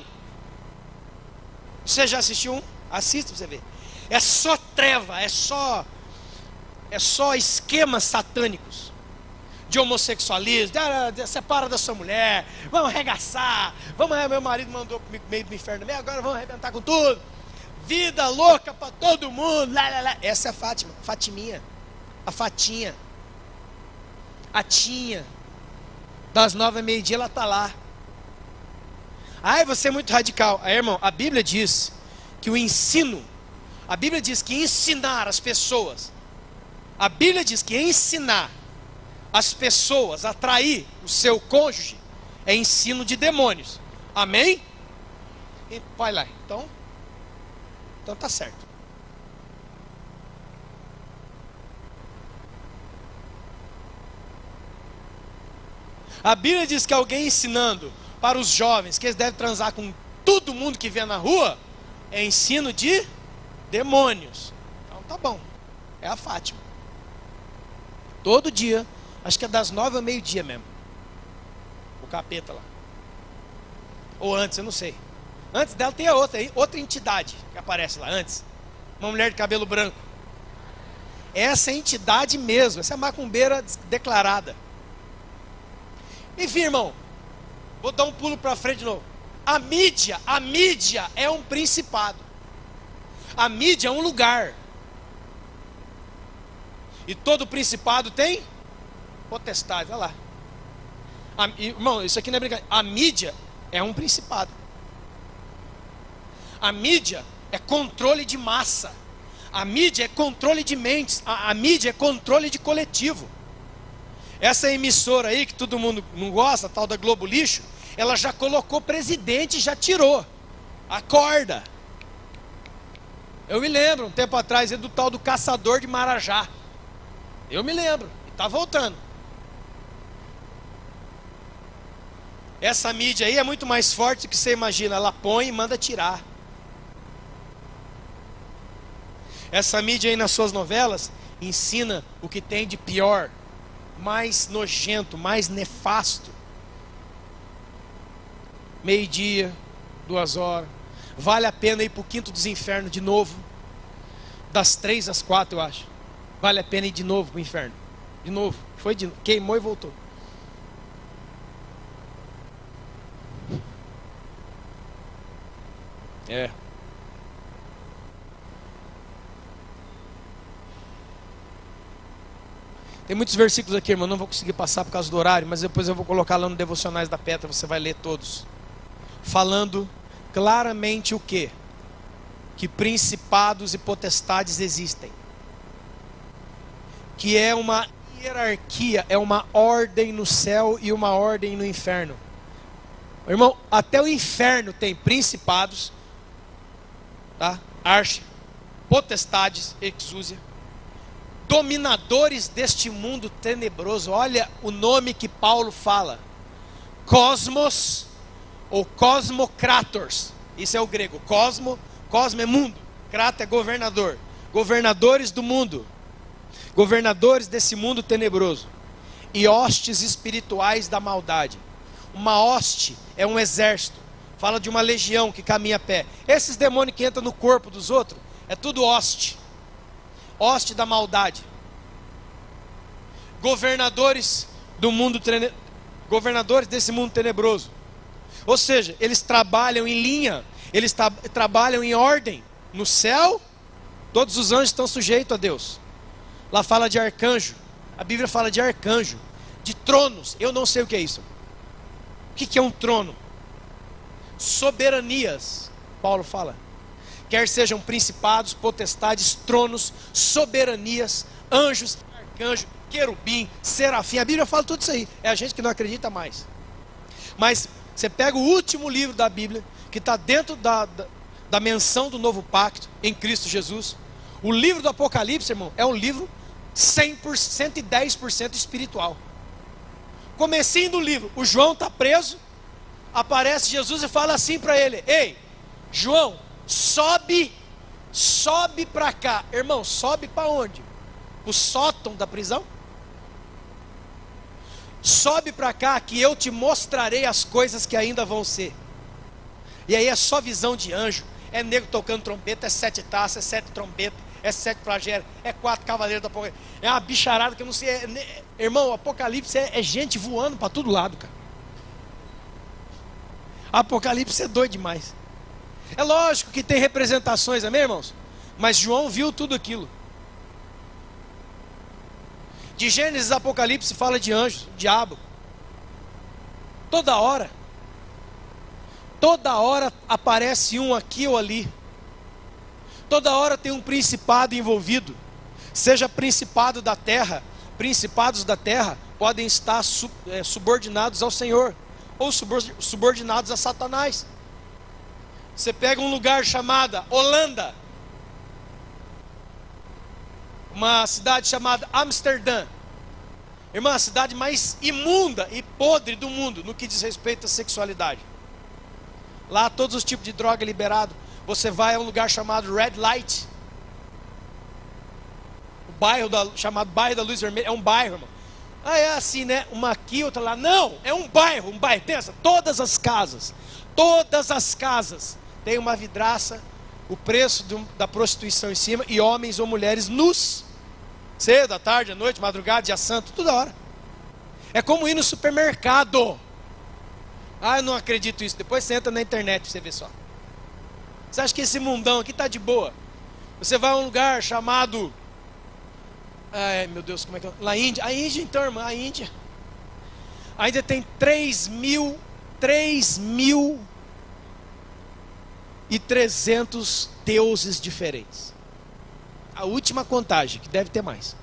Você já assistiu um? Assista pra você ver. É só treva, é só esquemas satânicos de homossexualismo, separa da sua mulher, vamos arregaçar, meu marido mandou pro meio do inferno mesmo, agora vamos arrebentar com tudo, vida louca para todo mundo, Essa é a Fátima, Fatiminha, a Fatinha, a Tinha, das 9h30 ela está lá. Você é muito radical. Irmão, a Bíblia diz que o ensino, a Bíblia diz que ensinar as pessoas, a Bíblia diz que ensinar as pessoas a trair o seu cônjuge é ensino de demônios. Amém? Vai lá, então tá certo. A Bíblia diz que alguém ensinando para os jovens que eles devem transar com todo mundo que vê na rua é ensino de demônios. Então tá bom, é a Fátima. Todo dia, acho que é das 9 ao meio-dia mesmo, o capeta lá. Ou antes, eu não sei. Antes dela tem a outra entidade que aparece lá antes. Uma mulher de cabelo branco. Essa é a entidade mesmo, essa é a macumbeira declarada. Enfim, irmão, vou dar um pulo para frente de novo. A mídia é um principado. A mídia é um lugar. E todo principado tem potestade, olha lá. Irmão, isso aqui não é brincadeira. A mídia é um principado. A mídia é controle de massa. A mídia é controle de mentes. A mídia é controle de coletivo. Essa emissora aí que todo mundo não gosta, tal da Globo Lixo, ela já colocou presidente e já tirou. Acorda. Eu me lembro, um tempo atrás, do tal do Caçador de Marajá. Eu me lembro, e está voltando. Essa mídia aí é muito mais forte do que você imagina. Ela põe e manda tirar. Essa mídia aí nas suas novelas ensina o que tem de pior, mais nojento, mais nefasto. Meio-dia, 2 horas. Vale a pena ir para o quinto dos infernos de novo. Das 3 às 4, eu acho. Vale a pena ir de novo para o inferno. De novo. Queimou e voltou. É. Tem muitos versículos aqui, irmão, não vou conseguir passar por causa do horário, mas depois eu vou colocar lá no Devocionais da Petra, você vai ler todos. Falando claramente o quê? Que principados e potestades existem. Que é uma hierarquia, é uma ordem no céu e uma ordem no inferno. Irmão, até o inferno tem principados, tá? Arche, potestades, exúzia, dominadores deste mundo tenebroso. Olha o nome que Paulo fala: Cosmos ou Cosmocrators. Isso é o grego. Cosmo é mundo, Krato é governador. Governadores do mundo, governadores desse mundo tenebroso, e hostes espirituais da maldade. Uma hoste é um exército, fala de uma legião que caminha a pé. Esses demônios que entram no corpo dos outros, é tudo hoste. Hoste da maldade. Governadores do mundo, governadores desse mundo tenebroso. Ou seja, eles trabalham em linha, eles trabalham em ordem. No céu, todos os anjos estão sujeitos a Deus. Lá fala de arcanjo, a Bíblia fala de arcanjo, de tronos. Eu não sei o que é isso. O que é um trono? Soberanias, Paulo fala. Quer sejam principados, potestades, tronos, soberanias, anjos, arcanjo, querubim, serafim. A Bíblia fala tudo isso aí. É a gente que não acredita mais. Mas você pega o último livro da Bíblia, que está dentro da menção do novo pacto, em Cristo Jesus. O livro do Apocalipse, irmão, é um livro 110% espiritual. Comecinho do livro, o João está preso, aparece Jesus e fala assim para ele: ei, João, sobe para cá. Irmão, sobe para onde? O sótão da prisão? Sobe para cá que eu te mostrarei as coisas que ainda vão ser. E aí é só visão de anjo, é nego tocando trombeta, é 7 taças, é 7 trombetas, é 7 flagelos, é 4 cavaleiros do Apocalipse, é uma bicharada que eu não sei, irmão, o Apocalipse é gente voando para todo lado, cara. Apocalipse é doido demais. É lógico que tem representações, amém, irmãos? Mas João viu tudo aquilo. De Gênesis a Apocalipse fala de anjos, diabo. Toda hora aparece um aqui ou ali. Toda hora tem um principado envolvido. Seja principado da terra, principados da terra podem estar subordinados ao Senhor, ou subordinados a Satanás. Você pega um lugar chamado Holanda, uma cidade chamada Amsterdã. Irmã, a cidade mais imunda e podre do mundo no que diz respeito à sexualidade. Lá todos os tipos de droga é liberado. Você vai a um lugar chamado Red Light, o bairro chamado Bairro da Luz Vermelha. É um bairro, irmão. Ah, é assim, né? Uma aqui, outra lá. Não, é um bairro. Pensa, todas as casas tem uma vidraça, o preço da prostituição em cima, e homens ou mulheres nus, cedo, à tarde, à noite, madrugada, dia santo, toda hora. É como ir no supermercado. Ah, eu não acredito nisso. Depois você entra na internet pra você ver só. Você acha que esse mundão aqui está de boa? Você vai a um lugar chamado... Ai, meu Deus, como é que é? Lá Índia. A Índia, então, irmã, a Índia ainda tem 3.300 deuses diferentes. A última contagem, que deve ter mais.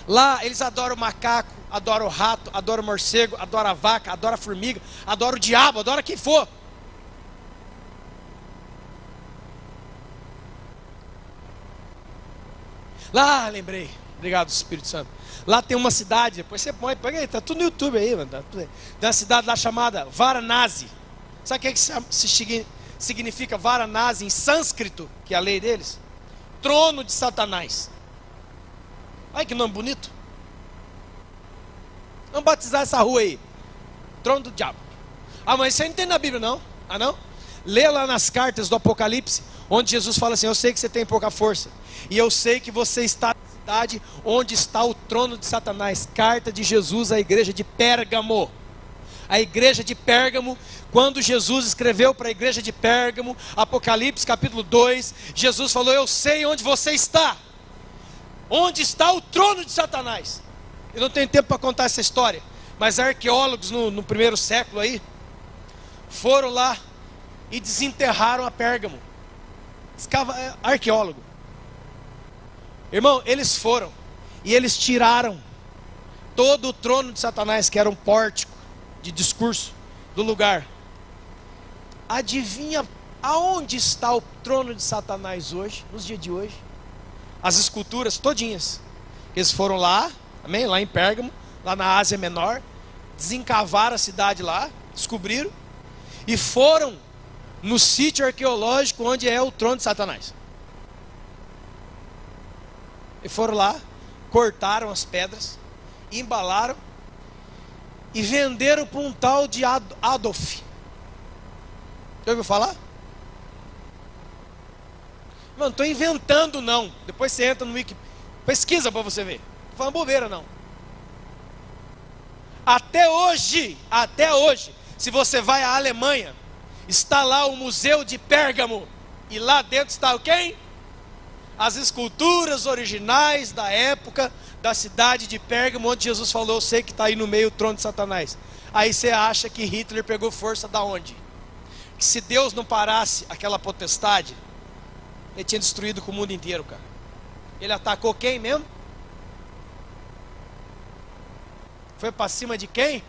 Lá eles adoram o macaco, adoram o rato, adoram o morcego, adoram a vaca, adoram a formiga, adoram o diabo, adoram quem for. Lá, lembrei, obrigado Espírito Santo. Lá tem uma cidade, depois você põe, pega aí, tá tudo no YouTube aí, mano, tá tudo aí. Tem uma cidade lá chamada Varanasi. Sabe o que significa Varanasi em sânscrito, que é a lei deles? trono de Satanás. Olha que nome bonito. Vamos batizar essa rua aí. Trono do diabo. Ah, mas isso aí não tem na Bíblia não. Ah não? Lê lá nas cartas do Apocalipse, onde Jesus fala assim: eu sei que você tem pouca força, e eu sei que você está na cidade onde está o trono de Satanás. Carta de Jesus à igreja de Pérgamo. A igreja de Pérgamo, quando Jesus escreveu para a igreja de Pérgamo, Apocalipse capítulo 2, Jesus falou: eu sei onde você está. Onde está o trono de Satanás. Eu não tenho tempo para contar essa história, mas arqueólogos no primeiro século aí, foram lá e desenterraram a Pérgamo. Arqueólogo. Irmão, eles foram e eles tiraram todo o trono de Satanás, que era um pórtico de discurso do lugar. Adivinha aonde está o trono de Satanás hoje, nos dias de hoje? As esculturas todinhas. Eles foram lá, amém? Lá em Pérgamo, lá na Ásia Menor, desencavaram a cidade lá, descobriram, e foram no sítio arqueológico onde é o trono de Satanás. E foram lá, cortaram as pedras, embalaram e venderam para um tal de Adolf. Já ouviu falar? Não estou inventando não. Depois você entra no Wiki, pesquisa para você ver. Não estou falando bobeira não. Até hoje, se você vai à Alemanha, está lá o Museu de Pérgamo, e lá dentro está o quem? As esculturas originais da época da cidade de Pérgamo, onde Jesus falou: eu sei que está aí no meio o trono de Satanás. Aí você acha que Hitler pegou força da onde? Que se Deus não parasse aquela potestade, ele tinha destruído com o mundo inteiro, cara. Ele atacou quem mesmo? Foi para cima de quem?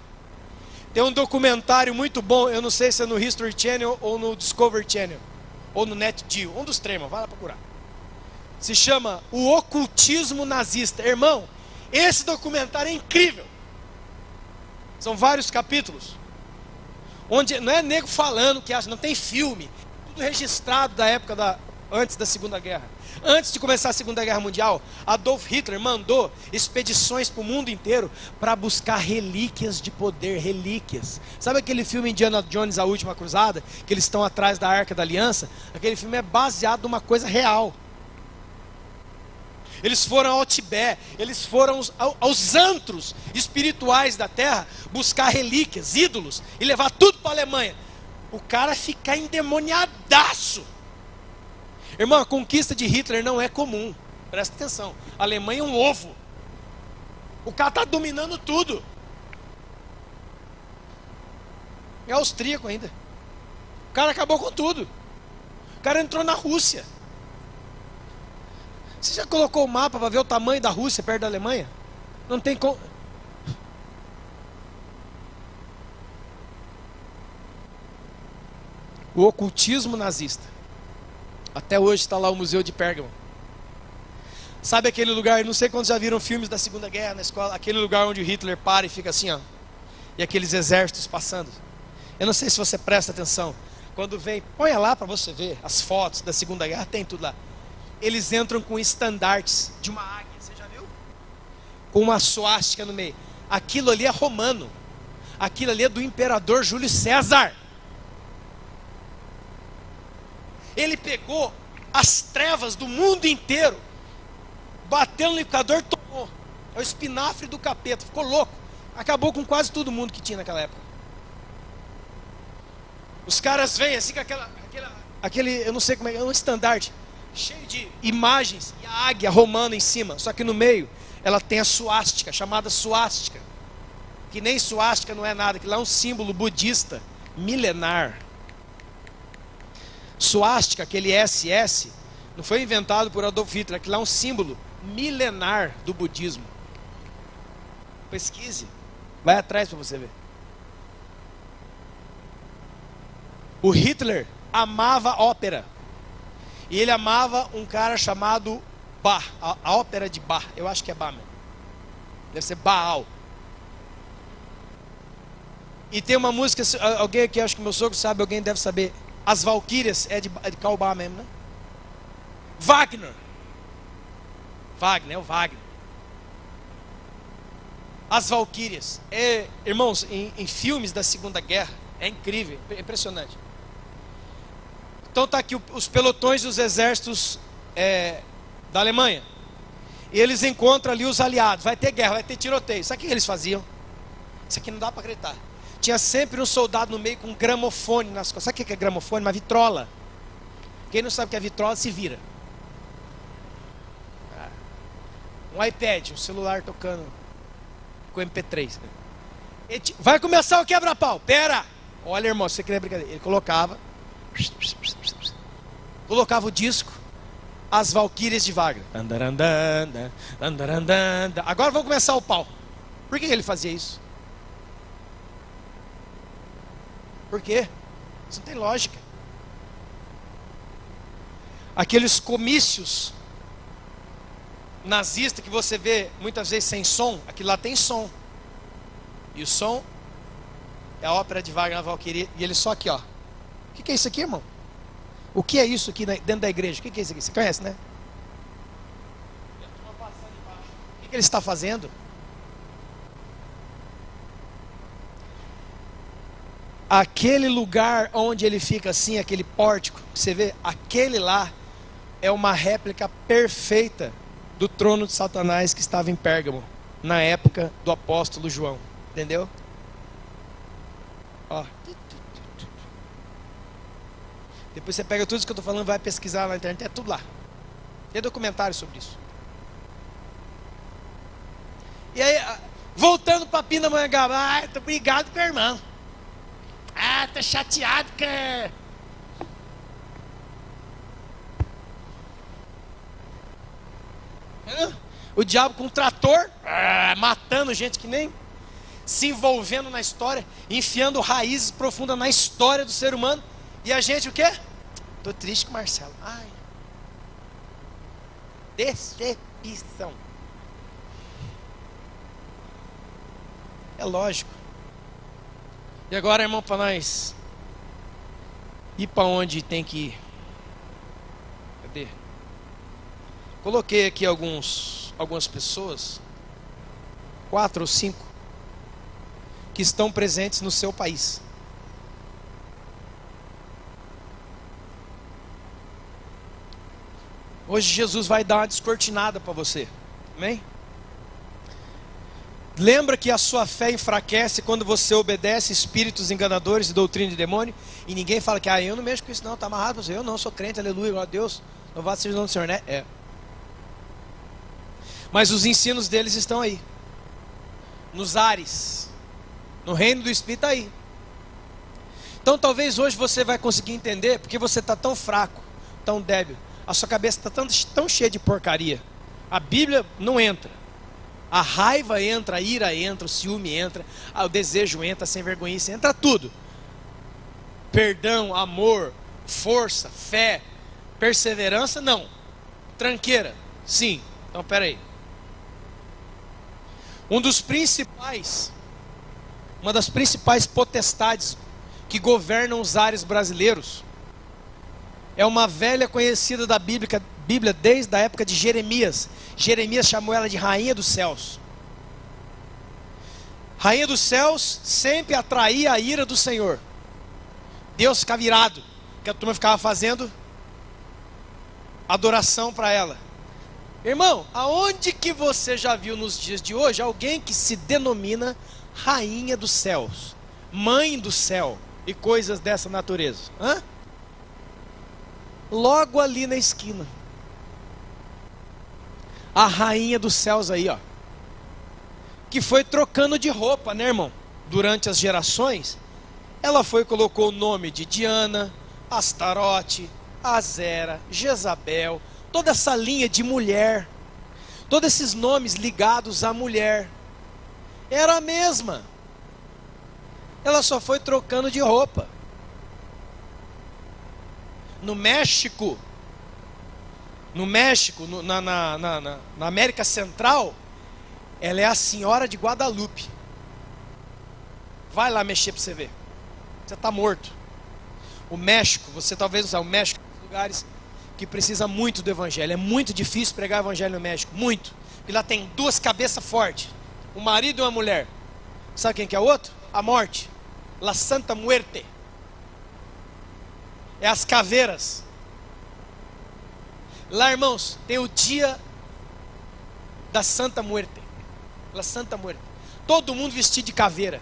Tem um documentário muito bom, eu não sei se é no History Channel ou no Discovery Channel, ou no Net Geo, um dos três, vai lá procurar. Se chama O Ocultismo Nazista. Irmão, esse documentário é incrível. São vários capítulos, onde não é nego falando que acha, não tem filme, tudo registrado da época antes da Segunda Guerra. Antes de começar a Segunda Guerra Mundial, Adolf Hitler mandou expedições para o mundo inteiro para buscar relíquias de poder, relíquias. Sabe aquele filme Indiana Jones, A Última Cruzada, que eles estão atrás da Arca da Aliança? Aquele filme é baseado numa coisa real. Eles foram ao Tibete, eles foram aos antros espirituais da terra buscar relíquias, ídolos, e levar tudo para a Alemanha. O cara fica endemoniadaço. Irmão, a conquista de Hitler não é comum. Presta atenção. A Alemanha é um ovo. O cara está dominando tudo. É austríaco ainda. O cara acabou com tudo. O cara entrou na Rússia. Você já colocou o mapa para ver o tamanho da Rússia perto da Alemanha? Não tem como. O ocultismo nazista. Até hoje está lá o Museu de Pérgamo. Sabe aquele lugar, não sei quantos já viram filmes da Segunda Guerra na escola, aquele lugar onde o Hitler para e fica assim, ó, e aqueles exércitos passando. Eu não sei se você presta atenção. Quando vem, põe lá para você ver as fotos da Segunda Guerra, tem tudo lá. Eles entram com estandartes de uma águia, você já viu? Com uma suástica no meio. Aquilo ali é romano. Aquilo ali é do imperador Júlio César. Ele pegou as trevas do mundo inteiro, bateu no liquidificador, tomou. É o espinafre do capeta, ficou louco. Acabou com quase todo mundo que tinha naquela época. Os caras vêm assim com aquele, eu não sei como é um estandarte, cheio de imagens, e a águia romana em cima. Só que no meio, ela tem a suástica, chamada suástica. Que nem suástica não é nada, que lá é um símbolo budista, milenar. Suástica, aquele SS, não foi inventado por Adolf Hitler, aquilo lá é um símbolo milenar do budismo. Pesquise, vai atrás para você ver. O Hitler amava ópera, e ele amava um cara chamado Bach, a ópera de Bach, eu acho que é Bach mesmo, deve ser Baal. E tem uma música, alguém aqui, acho que meu sogro sabe, alguém deve saber. As Valquírias é de Calbar mesmo, né? Wagner. Wagner, é o Wagner. As Valquírias. Irmãos, em filmes da Segunda Guerra, é incrível, é impressionante. Então tá aqui os pelotões dos exércitos da Alemanha. E eles encontram ali os aliados. Vai ter guerra, vai ter tiroteio. Sabe o que eles faziam? Isso aqui não dá para acreditar. Tinha sempre um soldado no meio com um gramofone nas costas. Sabe o que é gramofone? Uma vitrola. Quem não sabe o que é vitrola, se vira. Um iPad, um celular tocando com MP3. Vai começar o quebra-pau. Pera! Olha, irmão, você queria brincadeira. Ele colocava o disco, As Valquírias de Wagner. Agora vamos começar o pau. Por que ele fazia isso? Por quê? Isso não tem lógica. Aqueles comícios nazistas que você vê muitas vezes sem som, aquilo lá tem som. E o som é a ópera de Wagner, a Valquíria. E ele só aqui, ó. O que é isso aqui, irmão? O que é isso aqui dentro da igreja? O que é isso aqui? Você conhece, né? O que ele está fazendo? Aquele lugar onde ele fica assim, aquele pórtico, você vê, aquele lá é uma réplica perfeita do trono de Satanás que estava em Pérgamo, na época do apóstolo João. Entendeu? Ó. Depois você pega tudo isso que eu estou falando, vai pesquisar na internet, é tudo lá. Tem documentário sobre isso. E aí, voltando para Pindamonhangaba, tô brigado com o irmão. Tô chateado com... O diabo com um trator, matando gente que nem... Se envolvendo na história, enfiando raízes profundas na história do ser humano. E a gente o quê? Tô triste com o Marcelo. Ai. Decepção. É lógico. E agora, irmão, para nós ir para onde tem que ir. Cadê? Coloquei aqui algumas pessoas, 4 ou 5, que estão presentes no seu país. Hoje Jesus vai dar uma descortinada para você. Amém? Lembra que a sua fé enfraquece quando você obedece espíritos enganadores e doutrina de demônio? E ninguém fala que eu não mexo com isso não, está amarrado. Eu não sou crente, aleluia, glória a Deus. Louvado seja o nome do Senhor, né? Mas os ensinos deles estão aí. Nos ares. No reino do Espírito está aí. Então talvez hoje você vai conseguir entender porque você está tão fraco, tão débil. A sua cabeça está tão cheia de porcaria. A Bíblia não entra. A raiva entra, a ira entra, o ciúme entra, o desejo entra, sem vergonhice entra tudo. Perdão, amor, força, fé, perseverança, não. Tranqueira, sim. Então espera aí. Uma das principais potestades que governam os ares brasileiros é uma velha conhecida da Bíblia desde a época de Jeremias. Jeremias chamou ela de Rainha dos Céus. Rainha dos Céus sempre atraía a ira do Senhor. Deus ficava irado, que a turma ficava fazendo adoração para ela. Irmão, aonde que você já viu nos dias de hoje alguém que se denomina Rainha dos Céus, Mãe do Céu e coisas dessa natureza? Logo ali na esquina, a Rainha dos Céus aí, ó, que foi trocando de roupa, né, irmão? Durante as gerações, ela foi e colocou o nome de Diana, Astarote, Azera, Jezabel, toda essa linha de mulher, todos esses nomes ligados à mulher, era a mesma. Ela só foi trocando de roupa. No México, na América Central, ela é a Senhora de Guadalupe. Vai lá mexer para você ver. Você está morto. O México, você talvez não saiba, o México é um dos lugares que precisa muito do evangelho. É muito difícil pregar o evangelho no México, muito. E lá tem duas cabeças fortes, um marido e uma mulher. Sabe quem que é o outro? A morte, La Santa Muerte. É as caveiras. Lá, irmãos, tem o dia da Santa Muerte, La Santa Muerte. Todo mundo vestido de caveira.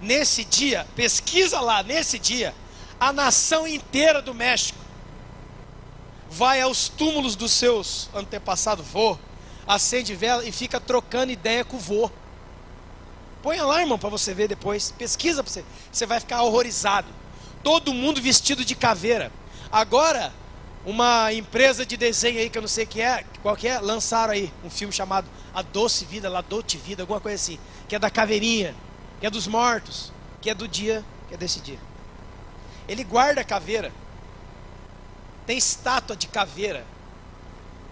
Nesse dia, pesquisa lá, nesse dia, a nação inteira do México vai aos túmulos dos seus antepassados, vô, acende vela e fica trocando ideia com o vô. Põe lá, irmão, para você ver depois. Pesquisa para você. Você vai ficar horrorizado. Todo mundo vestido de caveira. Agora, uma empresa de desenho aí, que eu não sei qual que é, lançaram aí um filme chamado A Doce Vida, La Dolce Vida, alguma coisa assim, que é da caveirinha, que é dos mortos, que é do dia, que é desse dia. Ele guarda a caveira. Tem estátua de caveira.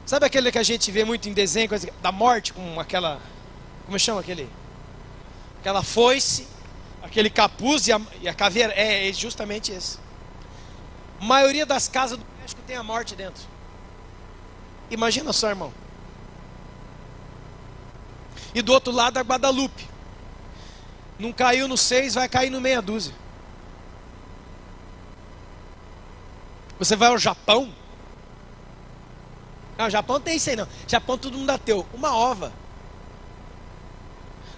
Sabe aquele que a gente vê muito em desenho, coisa da morte, com aquela, como chama aquele? Aquela foice, aquele capuz e a caveira. É justamente esse. A maioria das casas do México tem a morte dentro. Imagina só, irmão. E do outro lado a Guadalupe. Não caiu no 6, vai cair no meia dúzia. Você vai ao Japão? Não, o Japão tem isso aí não. Japão todo mundo ateu. Uma ova.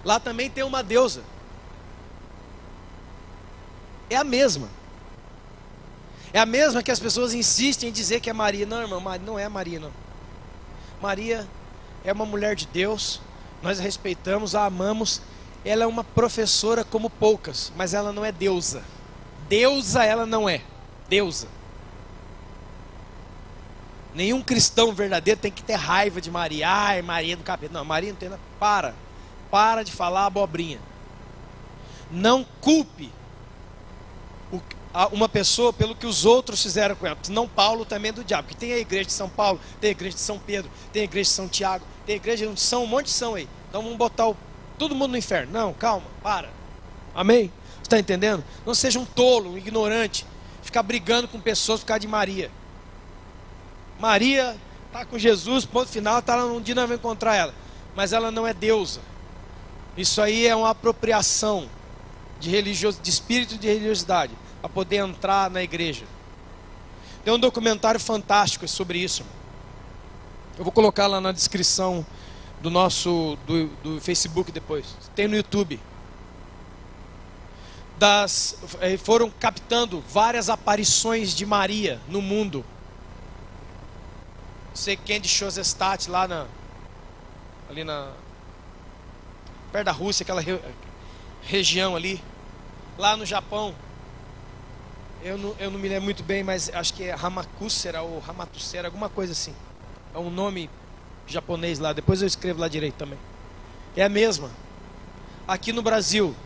Lá também tem uma deusa. É a mesma. É a mesma que as pessoas insistem em dizer que é Maria. Não, irmão, não é Maria, não. Maria é uma mulher de Deus. Nós a respeitamos, a amamos. Ela é uma professora como poucas, mas ela não é deusa. Deusa ela não é. Deusa. Nenhum cristão verdadeiro tem que ter raiva de Maria. Ai, Maria do capeta. Não, Maria não tem nada. Para de falar abobrinha. Não culpe uma pessoa pelo que os outros fizeram com ela. Senão Paulo também é do diabo. Porque tem a igreja de São Paulo, tem a igreja de São Pedro, tem a igreja de São Tiago, tem a igreja de São, um monte de São aí. Então vamos botar todo mundo no inferno. Não, calma, para. Amém? Você está entendendo? Não seja um tolo, um ignorante, ficar brigando com pessoas por causa de Maria. Maria está com Jesus, ponto final, tá lá, um dia nós vamos encontrar ela. Mas ela não é deusa. Isso aí é uma apropriação de espírito de religiosidade, para poder entrar na igreja. Tem um documentário fantástico sobre isso. Eu vou colocar lá na descrição do nosso do Facebook depois. Tem no YouTube. Foram captando várias aparições de Maria no mundo. Não sei quem de Chozestat, ali perto da Rússia, aquela região ali. Lá no Japão. Eu não me lembro muito bem, mas acho que é Hamakusera ou Hamatusera, alguma coisa assim. É um nome japonês lá, depois eu escrevo lá direito também. É a mesma. Aqui no Brasil,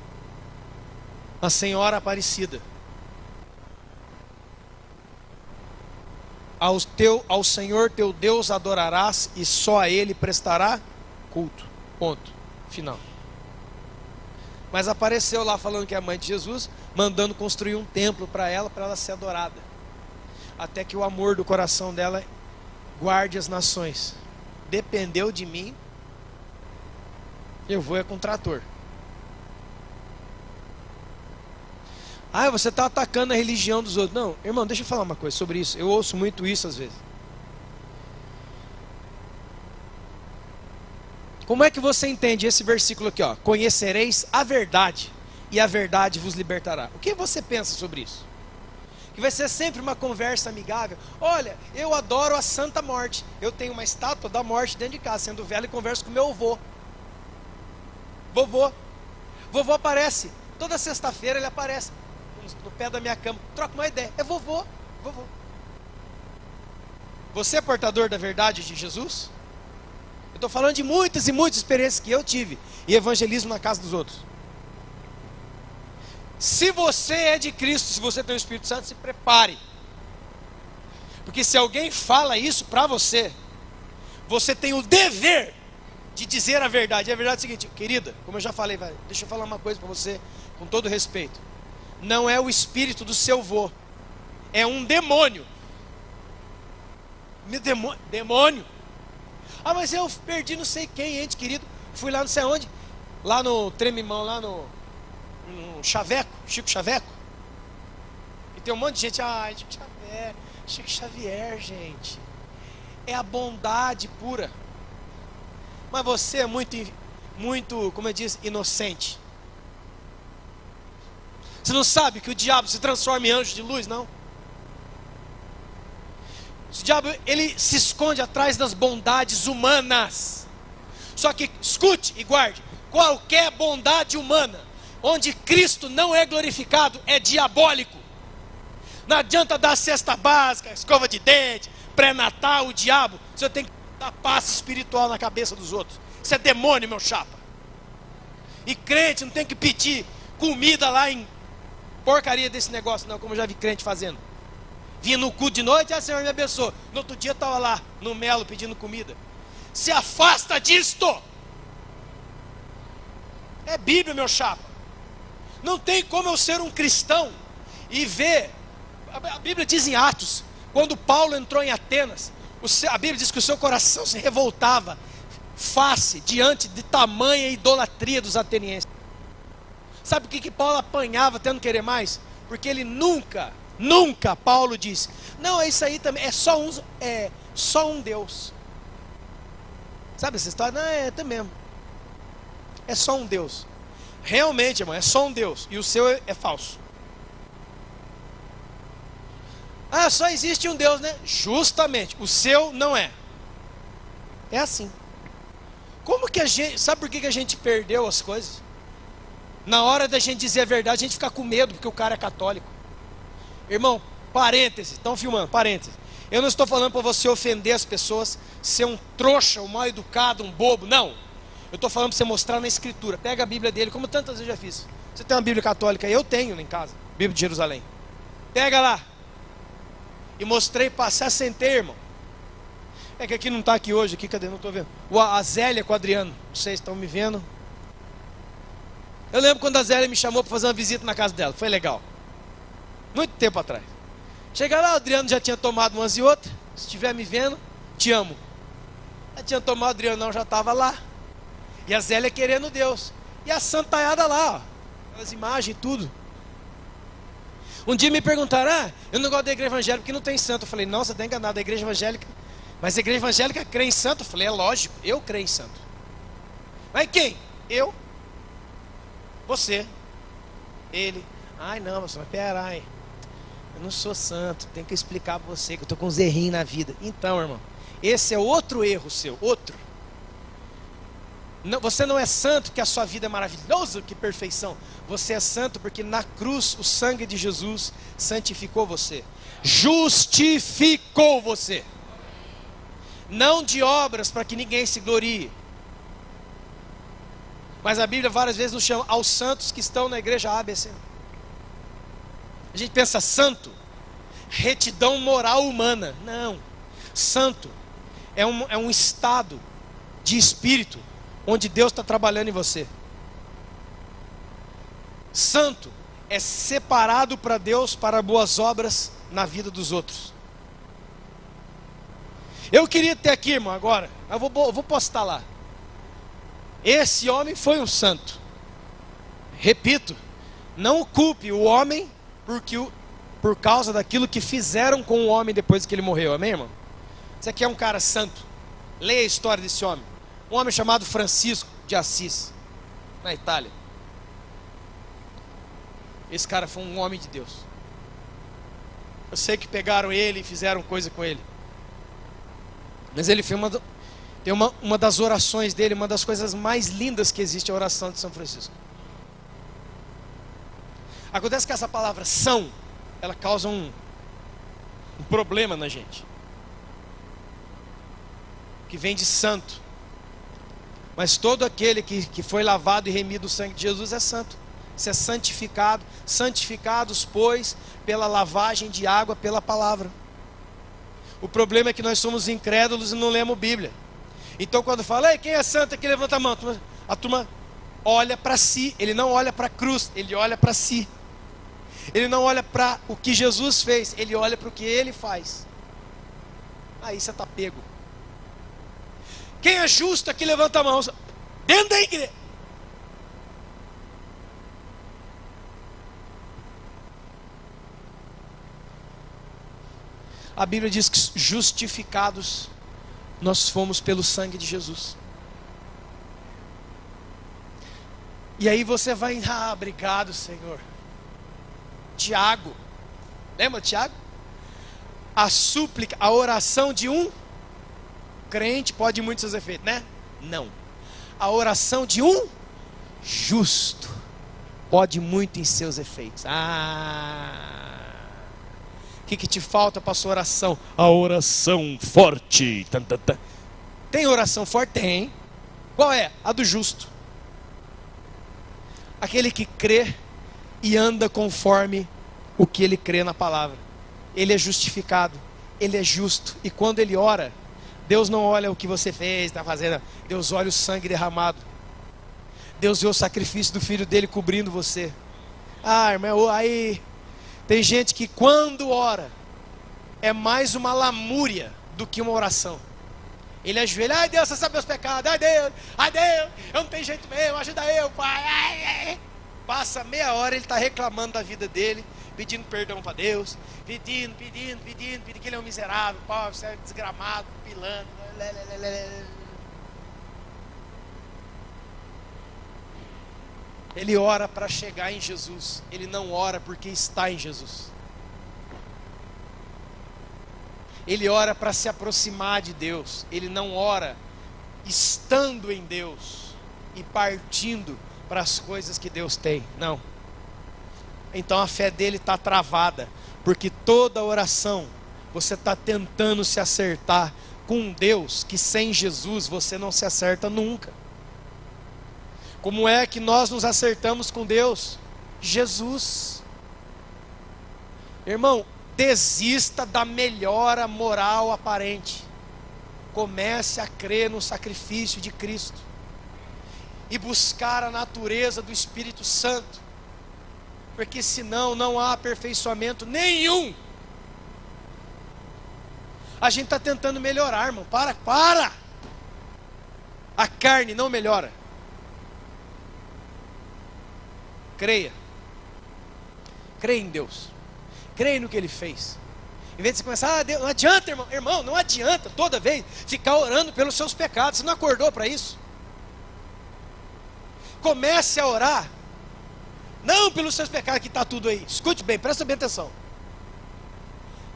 a Senhora Aparecida. Ao Senhor teu Deus adorarás e só a Ele prestará culto. Ponto. Final. Mas apareceu lá falando que é a mãe de Jesus, mandando construir um templo para ela ser adorada. Até que o amor do coração dela guarde as nações. Dependeu de mim, eu vou com trator. Ah, você está atacando a religião dos outros. Não, irmão, deixa eu falar uma coisa sobre isso. Eu ouço muito isso às vezes. Como é que você entende esse versículo aqui, ó? Conhecereis a verdade, e a verdade vos libertará. O que você pensa sobre isso? Que vai ser sempre uma conversa amigável. Olha, eu adoro a Santa Morte. Eu tenho uma estátua da morte dentro de casa, sendo velho, e converso com meu avô. Vovô aparece. Toda sexta-feira ele aparece no pé da minha cama. Troca uma ideia. É vovô. Você é portador da verdade de Jesus? Eu estou falando de muitas e muitas experiências que eu tive e evangelismo na casa dos outros. Se você é de Cristo, se você tem o Espírito Santo, se prepare. Porque se alguém fala isso para você, você tem o dever de dizer a verdade. E a verdade é a seguinte, querida, como eu já falei, deixa eu falar uma coisa para você, com todo respeito. Não é o espírito do seu vô, é um demônio. Demônio. Ah, mas eu perdi não sei quem, ente querido. Fui lá não sei aonde. Lá no Tremimão, lá no Chaveco, Chico Chaveco. E tem um monte de gente, Chico Xavier, gente. É a bondade pura. Mas você é muito, como eu disse, inocente. Você não sabe que o diabo se transforma em anjo de luz, não? O diabo, ele se esconde atrás das bondades humanas. Só que, escute e guarde, qualquer bondade humana, onde Cristo não é glorificado, é diabólico. Não adianta dar cesta básica, escova de dente, pré-natal, o diabo. Você tem que dar paz espiritual na cabeça dos outros. Isso é demônio, meu chapa. E crente não tem que pedir comida lá em porcaria desse negócio, não, como eu já vi crente fazendo. Vinha no culto de noite, Senhor me abençoou. No outro dia estava lá, no melo, pedindo comida. Se afasta disto. É Bíblia, meu chapa. Não tem como eu ser um cristão e ver. A Bíblia diz em Atos, quando Paulo entrou em Atenas, a Bíblia diz que o seu coração se revoltava face diante de tamanha idolatria dos atenienses. Sabe por que Paulo apanhava tendo que querer mais? Porque ele nunca, Paulo disse, não, é isso aí também, é só um Deus. Sabe essa história? Não, é até mesmo. É só um Deus. Realmente, irmão, é só um Deus. E o seu é falso. Ah, só existe um Deus, né? Justamente, o seu não é. É assim. Como que a gente, sabe por que a gente perdeu as coisas? Na hora da gente dizer a verdade, a gente fica com medo, porque o cara é católico. Irmão, parênteses, estão filmando, parênteses. Eu não estou falando para você ofender as pessoas, ser um trouxa, um mal educado, um bobo, não. Eu estou falando para você mostrar na escritura. Pega a Bíblia dele, como tantas vezes eu já fiz. Você tem uma Bíblia católica? Eu tenho em casa, Bíblia de Jerusalém. Pega lá. E mostrei, passar, sentei, irmão. É que aqui não está aqui hoje, aqui, cadê? Não estou vendo. A Zélia com o Adriano, vocês estão me vendo? Eu lembro quando a Zélia me chamou para fazer uma visita na casa dela, foi legal. Muito tempo atrás. Chega lá, o Adriano já tinha tomado umas e outras. Se estiver me vendo, te amo. Já tinha tomado, o Adriano não, já estava lá. E a Zélia querendo Deus. E a santaiada lá, ó, as imagens e tudo. Um dia me perguntaram, eu não gosto da igreja evangélica porque não tem santo. Eu falei, não, você está enganado, a igreja evangélica. Mas a igreja evangélica crê em santo? Eu falei, é lógico, eu creio em santo. Mas quem? Eu? Você? Ele? Ai não, mas pera aí. Eu não sou santo, tenho que explicar para você que eu estou com uns errinhos na vida. Então, irmão, esse é outro erro seu, outro. Não, você não é santo porque a sua vida é maravilhosa, que perfeição. Você é santo porque na cruz o sangue de Jesus santificou você. Justificou você. Não de obras para que ninguém se glorie. Mas a Bíblia várias vezes nos chama aos santos que estão na igreja ABC. A gente pensa santo, retidão moral humana. Não. Santo é um estado de espírito onde Deus está trabalhando em você. Santo é separado para Deus para boas obras na vida dos outros. Eu queria ter aqui, irmão, agora. Eu vou postar lá. Esse homem foi um santo. Repito, não culpe o homem por causa daquilo que fizeram com o homem depois que ele morreu. Amém, irmão? Esse aqui é um cara santo. Leia a história desse homem. Um homem chamado Francisco de Assis, na Itália. Esse cara foi um homem de Deus. Eu sei que pegaram ele e fizeram coisa com ele. Mas ele foi uma das orações dele, uma das coisas mais lindas que existe, a oração de São Francisco. Acontece que essa palavra são, ela causa um problema na gente. Que vem de santo. Mas todo aquele que foi lavado e remido o sangue de Jesus é santo. Isso é santificado. Santificados, pois, pela lavagem de água, pela palavra. O problema é que nós somos incrédulos e não lemos Bíblia. Então quando fala, ei, quem é santo aqui, levanta a mão. A turma olha para si, ele não olha para a cruz, ele olha para si. Ele não olha para o que Jesus fez, ele olha para o que ele faz. aí você está pego. Quem é justo aqui levanta a mão. Dentro da igreja. A Bíblia diz que justificados nós fomos pelo sangue de Jesus. E aí você vai, obrigado, Senhor. Tiago, lembra Tiago? A súplica, a oração de um crente pode ir muito seus efeitos, né? Não. A oração de um justo pode muito em seus efeitos. O que te falta para a sua oração? A oração forte. Tem oração forte? Tem. Qual é? A do justo. Aquele que crê e anda conforme o que ele crê na palavra. Ele é justificado, ele é justo. E quando ele ora, Deus não olha o que você fez, está fazendo. Deus olha o sangue derramado. Deus vê o sacrifício do filho dele cobrindo você. Irmão, aí tem gente que quando ora é mais uma lamúria do que uma oração. Ele ajoelha, ai Deus, você sabe meus pecados, ai Deus, eu não tenho jeito mesmo, ajuda eu, pai. Passa meia hora, ele está reclamando da vida dele, pedindo perdão para Deus, pedindo que ele é um miserável, pobre, você é desgramado, pilando. Ele ora para chegar em Jesus, ele não ora porque está em Jesus. Ele ora para se aproximar de Deus, ele não ora estando em Deus e partindo para as coisas que Deus tem, não. Então a fé dele está travada, porque toda oração você está tentando se acertar com um Deus que sem Jesus você não se acerta nunca. Como é que nós nos acertamos com Deus? Jesus. Irmão, desista da melhora moral aparente. Comece a crer no sacrifício de Cristo e buscar a natureza do Espírito Santo, porque senão não há aperfeiçoamento nenhum. A gente está tentando melhorar, irmão. Para! A carne não melhora. Creia em Deus, creia no que Ele fez. Em vez de você começar, Deus, não adianta, irmão, não adianta toda vez ficar orando pelos seus pecados. Você não acordou para isso? Comece a orar, não pelos seus pecados, que está tudo aí. Escute bem, presta bem atenção.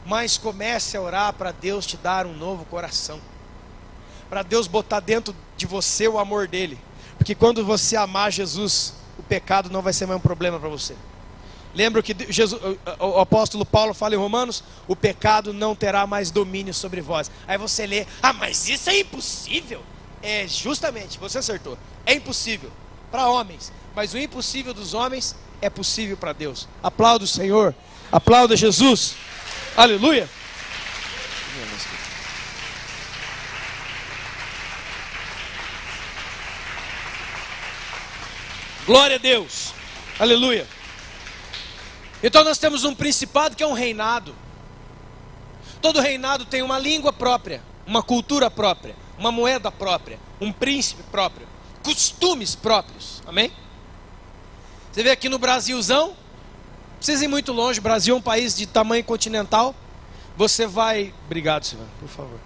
Mas comece a orar para Deus te dar um novo coração, para Deus botar dentro de você o amor dele, porque quando você amar Jesus, o pecado não vai ser mais um problema para você. Lembra que o apóstolo Paulo fala em Romanos? O pecado não terá mais domínio sobre vós. Aí você lê, mas isso é impossível. É, justamente, você acertou. É impossível para homens, mas o impossível dos homens é possível para Deus. Aplauda o Senhor, aplauda Jesus. Aleluia. Glória a Deus. Aleluia. Então nós temos um principado que é um reinado. Todo reinado tem uma língua própria, uma cultura própria, uma moeda própria, um príncipe próprio, costumes próprios. Amém? Você vê aqui no Brasilzão, não precisa ir muito longe, o Brasil é um país de tamanho continental. Você vai... Obrigado, senhor, por favor.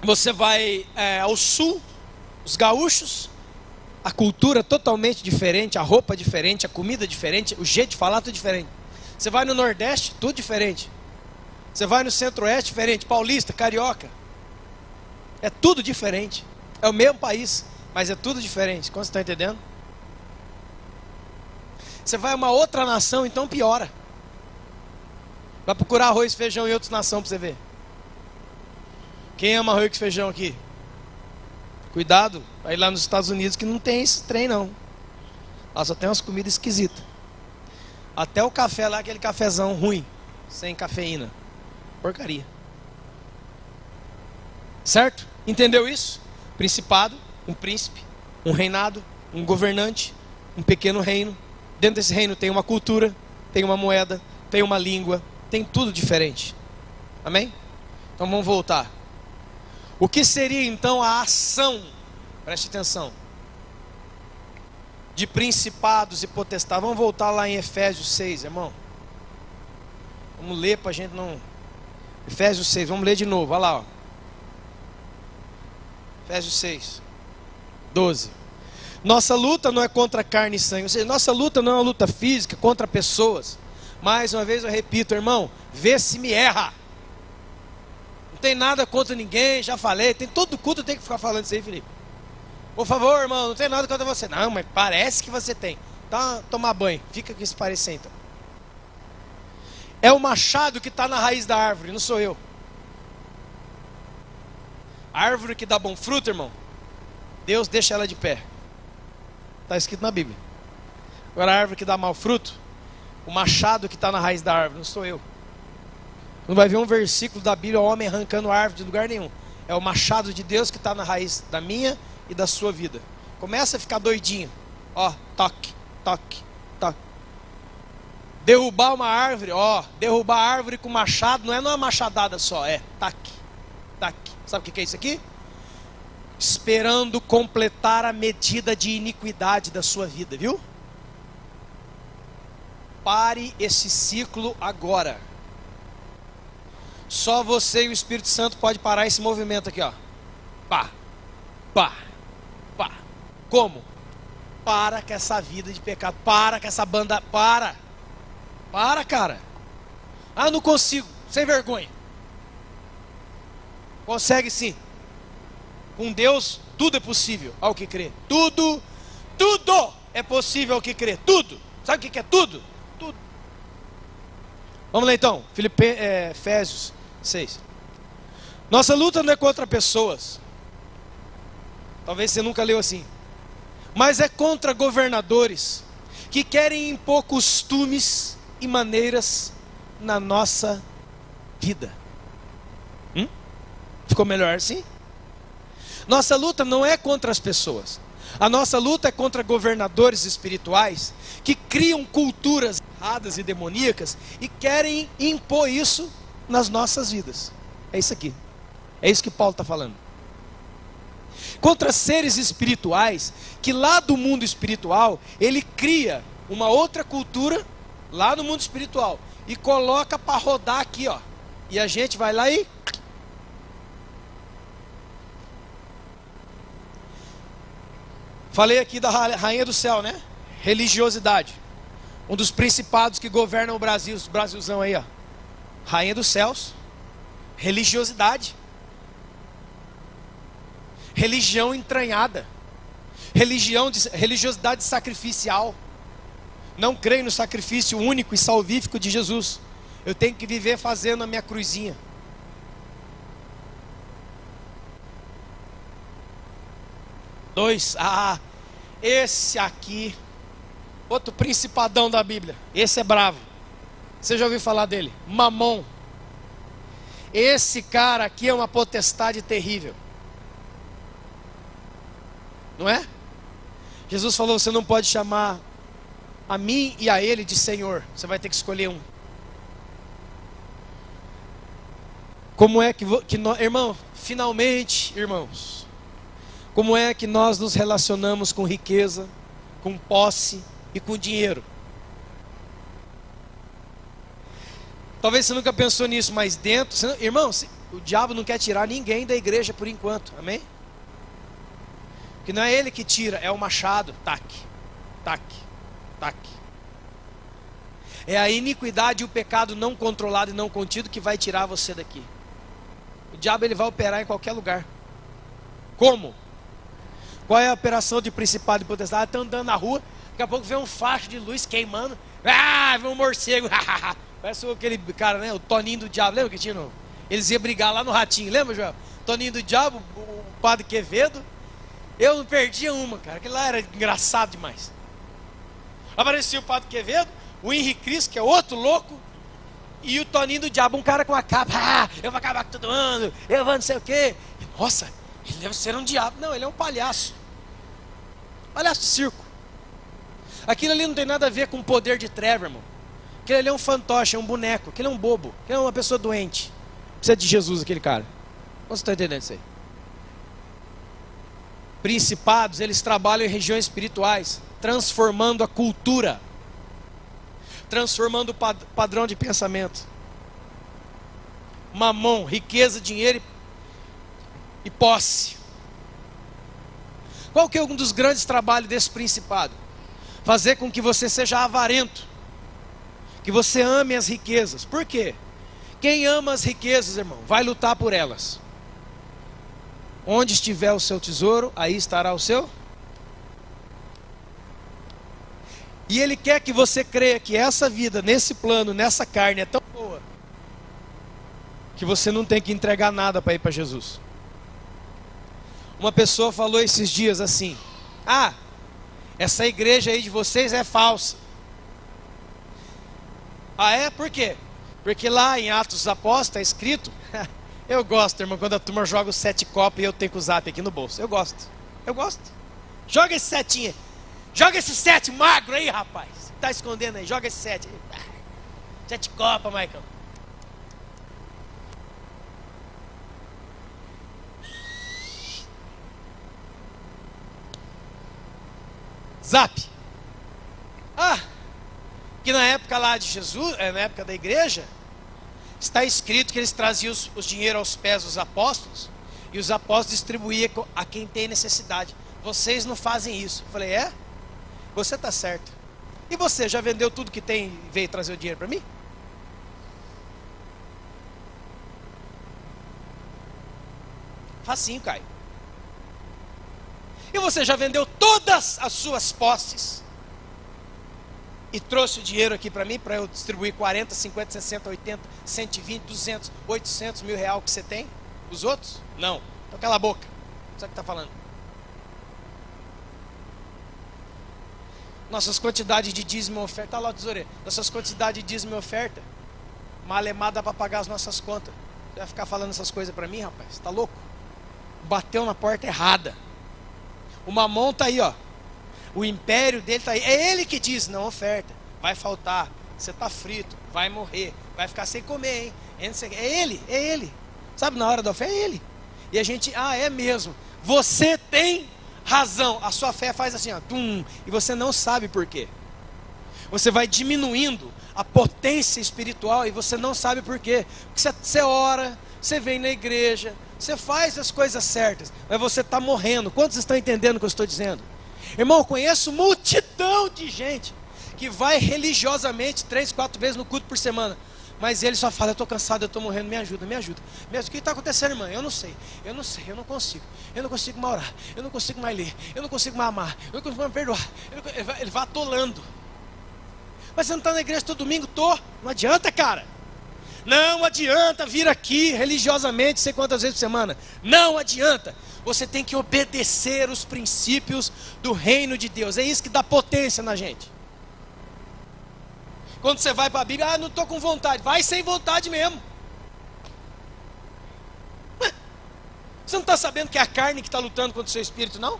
Você vai ao sul, os gaúchos, a cultura totalmente diferente, a roupa diferente, a comida diferente, o jeito de falar tudo diferente. Você vai no Nordeste, tudo diferente. Você vai no Centro-Oeste, diferente. Paulista, Carioca, é tudo diferente. É o mesmo país, mas é tudo diferente. Como você está entendendo? Você vai a uma outra nação, então piora. Vai procurar arroz e feijão em outras nações para você ver. Quem ama arroz e feijão aqui? Cuidado, aí lá nos Estados Unidos que não tem esse trem não. Lá só tem umas comidas esquisitas. Até o café lá, aquele cafezão ruim, sem cafeína. Porcaria. Certo? Entendeu isso? Principado, um príncipe, um reinado, um governante, um pequeno reino. Dentro desse reino tem uma cultura, tem uma moeda, tem uma língua, tem tudo diferente. Amém? Então vamos voltar. O que seria então a ação, preste atenção, de principados e potestades? Vamos voltar lá em Efésios 6, irmão. Vamos ler para a gente não... Efésios 6, vamos ler de novo, olha lá, ó. Efésios 6, 12. Nossa luta não é contra carne e sangue, ou seja, nossa luta não é uma luta física contra pessoas. Mais uma vez eu repito, irmão, vê se me erra. Não tem nada contra ninguém, já falei, tem todo culto, tem que ficar falando isso aí, Felipe. Por favor, irmão, não tem nada contra você. Não, mas parece que você tem. Então, tomar banho, fica com esse parecer então. É o machado que está na raiz da árvore, não sou eu. A árvore que dá bom fruto, irmão, Deus deixa ela de pé. Está escrito na Bíblia. Agora a árvore que dá mau fruto, o machado que está na raiz da árvore, não sou eu. Não vai ver um versículo da Bíblia, o homem arrancando árvore de lugar nenhum. É o machado de Deus que está na raiz da minha e da sua vida. Começa a ficar doidinho. Ó, toque, toque, toque. Derrubar uma árvore, ó, derrubar a árvore com machado, não é numa machadada só, é taque, taque. Sabe o que é isso aqui? Esperando completar a medida de iniquidade da sua vida, viu? Pare esse ciclo agora. Só você e o Espírito Santo pode parar esse movimento aqui, ó. Pá, pá, pá. Como? Para com essa vida de pecado, para com essa banda, para, cara. Ah, não consigo, sem vergonha. Consegue sim. Com Deus, tudo é possível ao que crê. Tudo é possível ao que crê. Tudo. Sabe o que é tudo? Tudo. Vamos lá então, Efésios 6. Nossa luta não é contra pessoas. Talvez você nunca leu assim. Mas é contra governadores que querem impor costumes e maneiras na nossa vida. Ficou melhor assim? Nossa luta não é contra as pessoas. A nossa luta é contra governadores espirituais que criam culturas erradas e demoníacas e querem impor isso nas nossas vidas. É isso aqui. É isso que Paulo está falando. Contra seres espirituais que lá do mundo espiritual ele cria uma outra cultura lá no mundo espiritual e coloca para rodar aqui, ó. E a gente vai lá e... Falei aqui da rainha do céu, né? Religiosidade. Um dos principados que governam o Brasil, os Brasilzão aí, ó. Rainha dos céus. Religiosidade. Religião entranhada. Religiosidade sacrificial. Não creio no sacrifício único e salvífico de Jesus. Eu tenho que viver fazendo a minha cruzinha. Esse aqui, outro principadão da Bíblia. Esse é bravo. Você já ouviu falar dele? Mamon. Esse cara aqui é uma potestade terrível. Não é? Jesus falou, você não pode chamar a mim e a ele de Senhor. Você vai ter que escolher um. Como é que nós, irmão, finalmente, irmãos, como é que nós nos relacionamos com riqueza, com posse e com dinheiro? Talvez você nunca pensou nisso, mas dentro, irmão, o diabo não quer tirar ninguém da igreja por enquanto, amém? Porque não é ele que tira, é o machado, taque, taque, taque. É a iniquidade e o pecado não controlado e não contido que vai tirar você daqui. O diabo ele vai operar em qualquer lugar. Como? Qual é a operação de principado e potestade? Estão andando na rua, daqui a pouco vem um facho de luz queimando. Vem um morcego. Parece aquele cara, né? O Toninho do Diabo. Lembra que tinha? Eles iam brigar lá no Ratinho. Lembra, Joel? Toninho do Diabo, o Padre Quevedo. Eu não perdia uma, cara. Aquilo lá era engraçado demais. Aparecia o Padre Quevedo, o Henrique Cristo, que é outro louco, e o Toninho do Diabo, um cara com a capa. Eu vou acabar com todo mundo. Eu vou não sei o quê. Nossa, ele deve ser um diabo. Não, ele é um palhaço. Palhaço de circo. Aquilo ali não tem nada a ver com poder de treva, irmão. Aquilo ali é um fantoche, é um boneco. Aquilo é um bobo. Aquilo é uma pessoa doente. Precisa de Jesus aquele cara. Você está entendendo isso aí? Principados, eles trabalham em regiões espirituais, transformando a cultura, transformando o padrão de pensamento. Mamon, riqueza, dinheiro e posse. Qual que é um dos grandes trabalhos desse principado? Fazer com que você seja avarento, que você ame as riquezas. Por quê? Quem ama as riquezas, irmão, vai lutar por elas. Onde estiver o seu tesouro, aí estará o seu. E Ele quer que você creia que essa vida, nesse plano, nessa carne, é tão boa, que você não tem que entregar nada para ir para Jesus. Uma pessoa falou esses dias assim: ah, essa igreja aí de vocês é falsa. Ah, é? Por quê? Porque lá em Atos dos Apóstolos está escrito... Eu gosto, irmão, quando a turma joga os 7 copos e eu tenho com o zap aqui no bolso. Eu gosto. Joga esse 7. Joga esse 7 magro aí, rapaz. Tá escondendo aí, joga esse 7 aí. 7 copas, Michael. Zap. Ah, que na época lá de Jesus, na época da igreja, está escrito que eles traziam os dinheiro aos pés dos apóstolos, e os apóstolos distribuíam a quem tem necessidade. Vocês não fazem isso. Eu falei, é? Você está certo. E você, já vendeu tudo que tem e veio trazer o dinheiro para mim? Facinho, Caio. E você já vendeu todas as suas posses e trouxe o dinheiro aqui para mim, para eu distribuir 40, 50, 60, 80, 120, 200, 800 mil reais que você tem? Os outros? Não. Então cala a boca. Sabe o que está falando? Nossas quantidades de dízimo e oferta. Olha lá, tesoureiro. Nossas quantidades de dízimo e oferta. Malemada para pagar as nossas contas. Você vai ficar falando essas coisas para mim, rapaz? Está louco? Bateu na porta errada. O mamão está aí, ó. O império dele está aí. É ele que diz, não oferta. Vai faltar. Você está frito. Vai morrer. Vai ficar sem comer, hein? É ele. Sabe, na hora da oferta, é ele. E a gente, é mesmo. Você tem razão. A sua fé faz assim, ó. Tum, e você não sabe por quê. Você vai diminuindo a potência espiritual e você não sabe por quê. Porque você ora, você vem na igreja, você faz as coisas certas, mas você está morrendo. Quantos estão entendendo o que eu estou dizendo? Irmão, eu conheço multidão de gente que vai religiosamente 3, 4 vezes no culto por semana, mas ele só fala, eu estou cansado, eu estou morrendo, me ajuda. O que está acontecendo, irmã? Eu não sei, eu não consigo mais orar, eu não consigo mais ler, eu não consigo mais amar, eu não consigo mais perdoar. Ele vai atolando. Mas você não está na igreja todo domingo? Não adianta, cara. Não adianta vir aqui religiosamente, sei quantas vezes por semana. Não adianta. Você tem que obedecer os princípios do reino de Deus. É isso que dá potência na gente. Quando você vai para a Bíblia, não estou com vontade. Vai sem vontade mesmo. Você não está sabendo que é a carne que está lutando contra o seu espírito, não?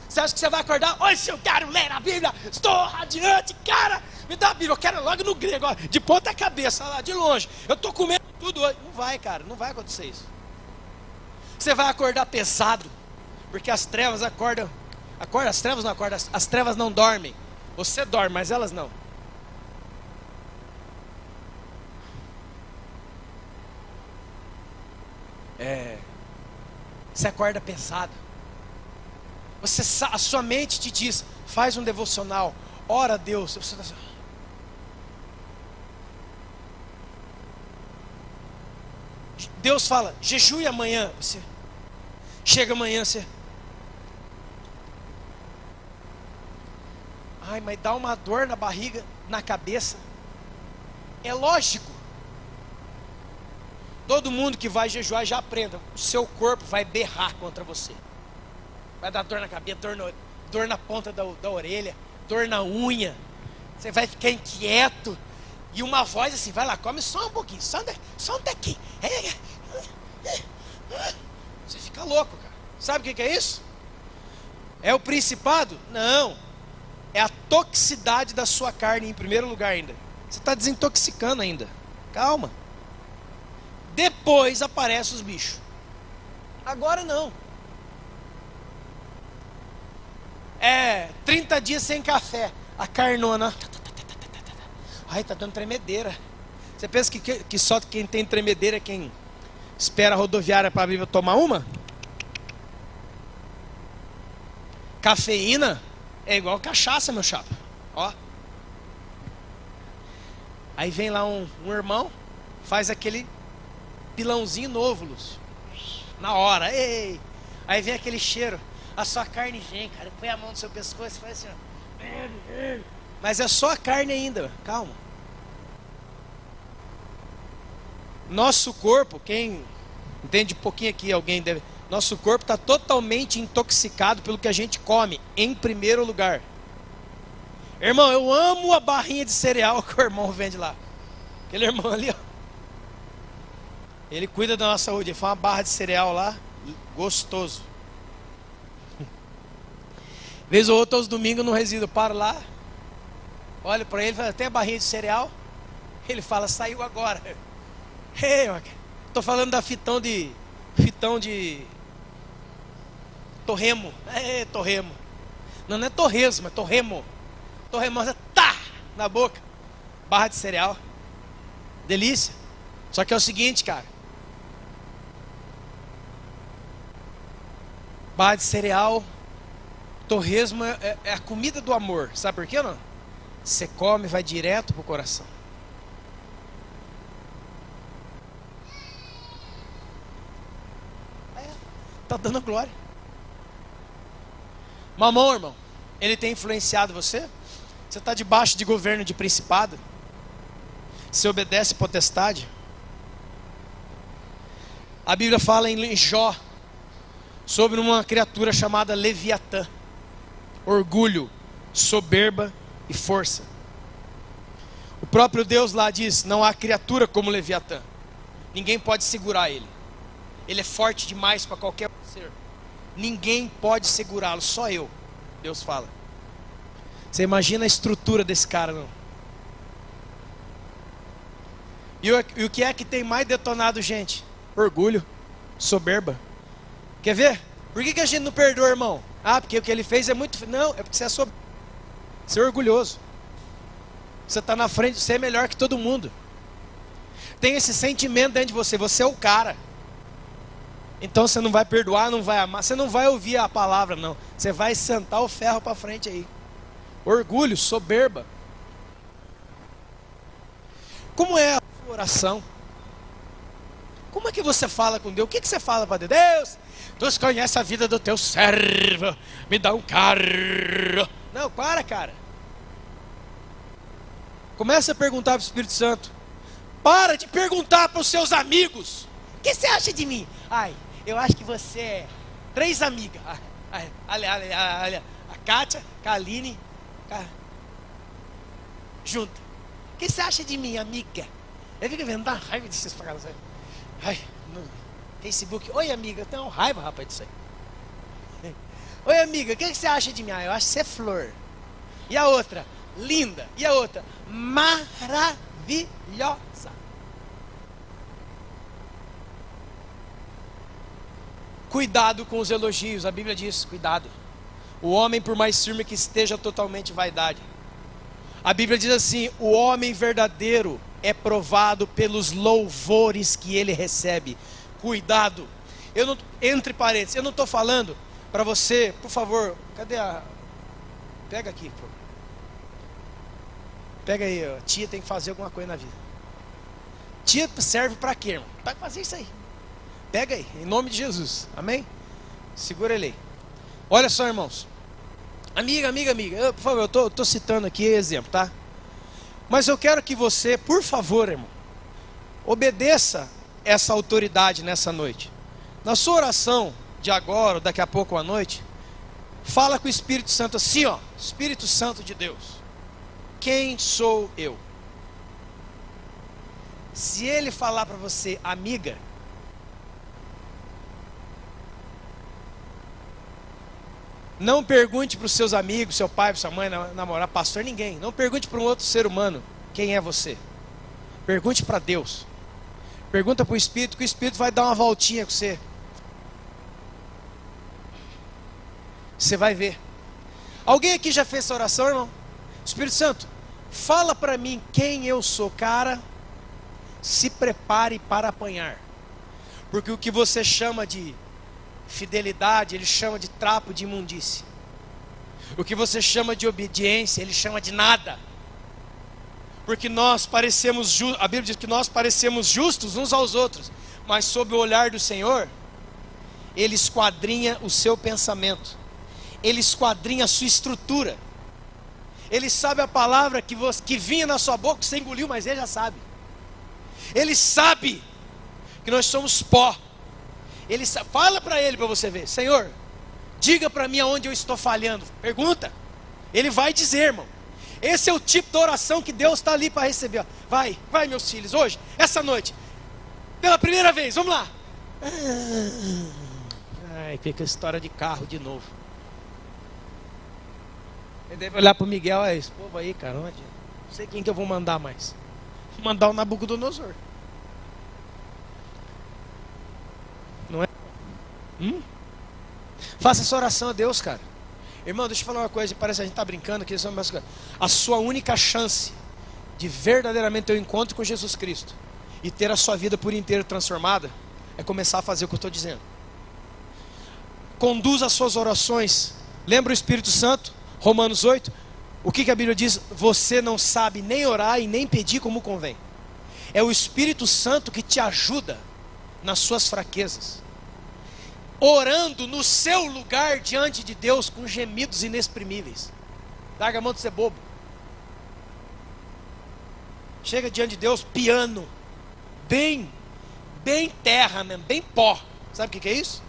Você acha que você vai acordar? Hoje eu quero ler a Bíblia. Estou radiante, cara. Me dá a Bíblia, eu quero logo no grego, ó, de ponta cabeça, lá de longe. Eu estou comendo tudo hoje. Não vai, cara, não vai acontecer isso. Você vai acordar pesado, porque as trevas acordam. As trevas não acordam, as trevas não dormem. Você dorme, mas elas não. Você acorda pesado. A sua mente te diz, faz um devocional, ora a Deus. Você tá assim, Deus fala, jejue amanhã. Você chega amanhã, você... mas dá uma dor na barriga, na cabeça. É lógico. Todo mundo que vai jejuar já aprenda. O seu corpo vai berrar contra você. Vai dar dor na cabeça, dor na ponta da orelha, dor na unha. Você vai ficar inquieto. E uma voz assim, vai lá, come só um pouquinho, só um daqui. Você fica louco, cara. Sabe o que é isso? É o principado? Não. É a toxicidade da sua carne em primeiro lugar ainda. Você está desintoxicando ainda. Calma. Depois aparecem os bichos. Agora não. 30 dias sem café. A carnona. Ai, tá dando tremedeira. Você pensa que só quem tem tremedeira é quem espera a rodoviária para abrir para tomar uma? Cafeína é igual cachaça, meu chapa. Ó. Aí vem lá um irmão, faz aquele pilãozinho novo, Lúcio. Na hora. Ei. Aí vem aquele cheiro. A sua carne vem, cara. Põe a mão no seu pescoço e faz assim, ó. Mas é só a carne ainda. Calma. Nosso corpo, quem entende um pouquinho aqui, alguém deve. Nosso corpo está totalmente intoxicado pelo que a gente come, em primeiro lugar. Irmão, eu amo a barrinha de cereal que o irmão vende lá. Aquele irmão ali, ó. Ele cuida da nossa saúde. Ele faz uma barra de cereal lá, gostoso. Vez ou outra, aos domingos no resíduo, paro lá, olho para ele, tem a barrinha de cereal. Ele fala, saiu agora. Ei, tô falando da fitão de torremo. Torremo. Não é torresmo, é torremo. Torremosa, tá, na boca. Barra de cereal. Delícia. Só que é o seguinte, cara. Barra de cereal, torresmo é a comida do amor. Sabe por quê, não? Você come e vai direto pro coração. Tá dando glória. Mamão, irmão, ele tem influenciado você? Você está debaixo de governo de principado? Você obedece potestade? A Bíblia fala em Jó sobre uma criatura chamada Leviatã. Orgulho, soberba e força. O próprio Deus lá diz, não há criatura como Leviatã. Ninguém pode segurar ele. Ele é forte demais para qualquer ser. Ninguém pode segurá-lo, só eu. Deus fala. Você imagina a estrutura desse cara, não? E o que é que tem mais detonado gente? Orgulho, soberba. Quer ver? Por que a gente não perdoa, irmão? Ah, porque o que ele fez é muito... Não, é porque você é soberbo. Você é orgulhoso. Você está na frente, você é melhor que todo mundo. Tem esse sentimento dentro de você, você é o cara. Então você não vai perdoar, não vai amar, você não vai ouvir a palavra, não. Você vai sentar o ferro para frente aí. Orgulho, soberba. Como é a sua oração? Como é que você fala com Deus? O que você fala para Deus? Deus, tu conhece a vida do teu servo, me dá um carro. Não, para, cara. Começa a perguntar para o Espírito Santo. Para de perguntar para os seus amigos. O que você acha de mim? Ai, eu acho que você é 3 amigas. Olha, a Kátia, a Aline, junto. O que você acha de mim, amiga? Eu fico vendo, dá raiva desses pagados. Ai, no Facebook. Oi, amiga, eu tenho raiva, rapaz, disso aí. Oi, amiga, o que você acha de mim? Ah, eu acho que você é flor. E a outra? Linda. E a outra? Maravilhosa. Cuidado com os elogios. A Bíblia diz, cuidado. O homem, por mais firme que esteja, totalmente vaidade. A Bíblia diz assim, o homem verdadeiro é provado pelos louvores que ele recebe. Cuidado. Eu não, entre parênteses, eu não estou falando para você, por favor, cadê a... Pega aqui, pô. Pega aí, ó. Tia tem que fazer alguma coisa na vida. Tia serve para quê, irmão? Para fazer isso aí. Pega aí, em nome de Jesus. Amém? Segura ele aí. Olha só, irmãos. Amiga. Por favor, eu estou citando aqui exemplo, tá? Mas eu quero que você, por favor, irmão, obedeça essa autoridade nessa noite. Na sua oração de agora, ou daqui a pouco à noite, fala com o Espírito Santo assim, ó. Espírito Santo de Deus, quem sou eu? Se ele falar para você, amiga, não pergunte para os seus amigos, seu pai, sua mãe, namorado, pastor, ninguém. Não pergunte para um outro ser humano quem é você. Pergunte para Deus. Pergunta para o Espírito, que o Espírito vai dar uma voltinha com você. Você vai ver. Alguém aqui já fez essa oração, irmão? Espírito Santo, fala para mim quem eu sou. Cara, se prepare para apanhar. Porque o que você chama de fidelidade, ele chama de trapo de imundície. O que você chama de obediência, ele chama de nada. Porque nós parecemos justos, a Bíblia diz que nós parecemos justos uns aos outros, mas sob o olhar do Senhor, Ele esquadrinha o seu pensamento, Ele esquadrinha a sua estrutura, Ele sabe a palavra que vinha na sua boca, que você engoliu, mas Ele já sabe. Ele sabe que nós somos pó. Ele fala para Ele, para você ver: Senhor, diga para mim aonde eu estou falhando. Pergunta, Ele vai dizer, irmão. Esse é o tipo de oração que Deus está ali para receber. Ó. Vai, meus filhos, hoje, essa noite, pela primeira vez, vamos lá. Ai, fica a história de carro de novo. Ele deve olhar para o Miguel: olha esse povo aí, cara, não sei quem que eu vou mandar mais. Vou mandar o Nabucodonosor. Não é? Faça essa oração a Deus, cara. Irmão, deixa eu falar uma coisa, parece que a gente está brincando aqui. A sua única chance de verdadeiramente ter um encontro com Jesus Cristo e ter a sua vida por inteiro transformada é começar a fazer o que eu estou dizendo. Conduza as suas orações. Lembra o Espírito Santo? Romanos 8. O que a Bíblia diz? Você não sabe nem orar e nem pedir como convém. É o Espírito Santo que te ajuda nas suas fraquezas, orando no seu lugar diante de Deus com gemidos inexprimíveis. Larga a mão de ser bobo. Chega diante de Deus, piano, bem terra mesmo, bem pó. Sabe o que é isso?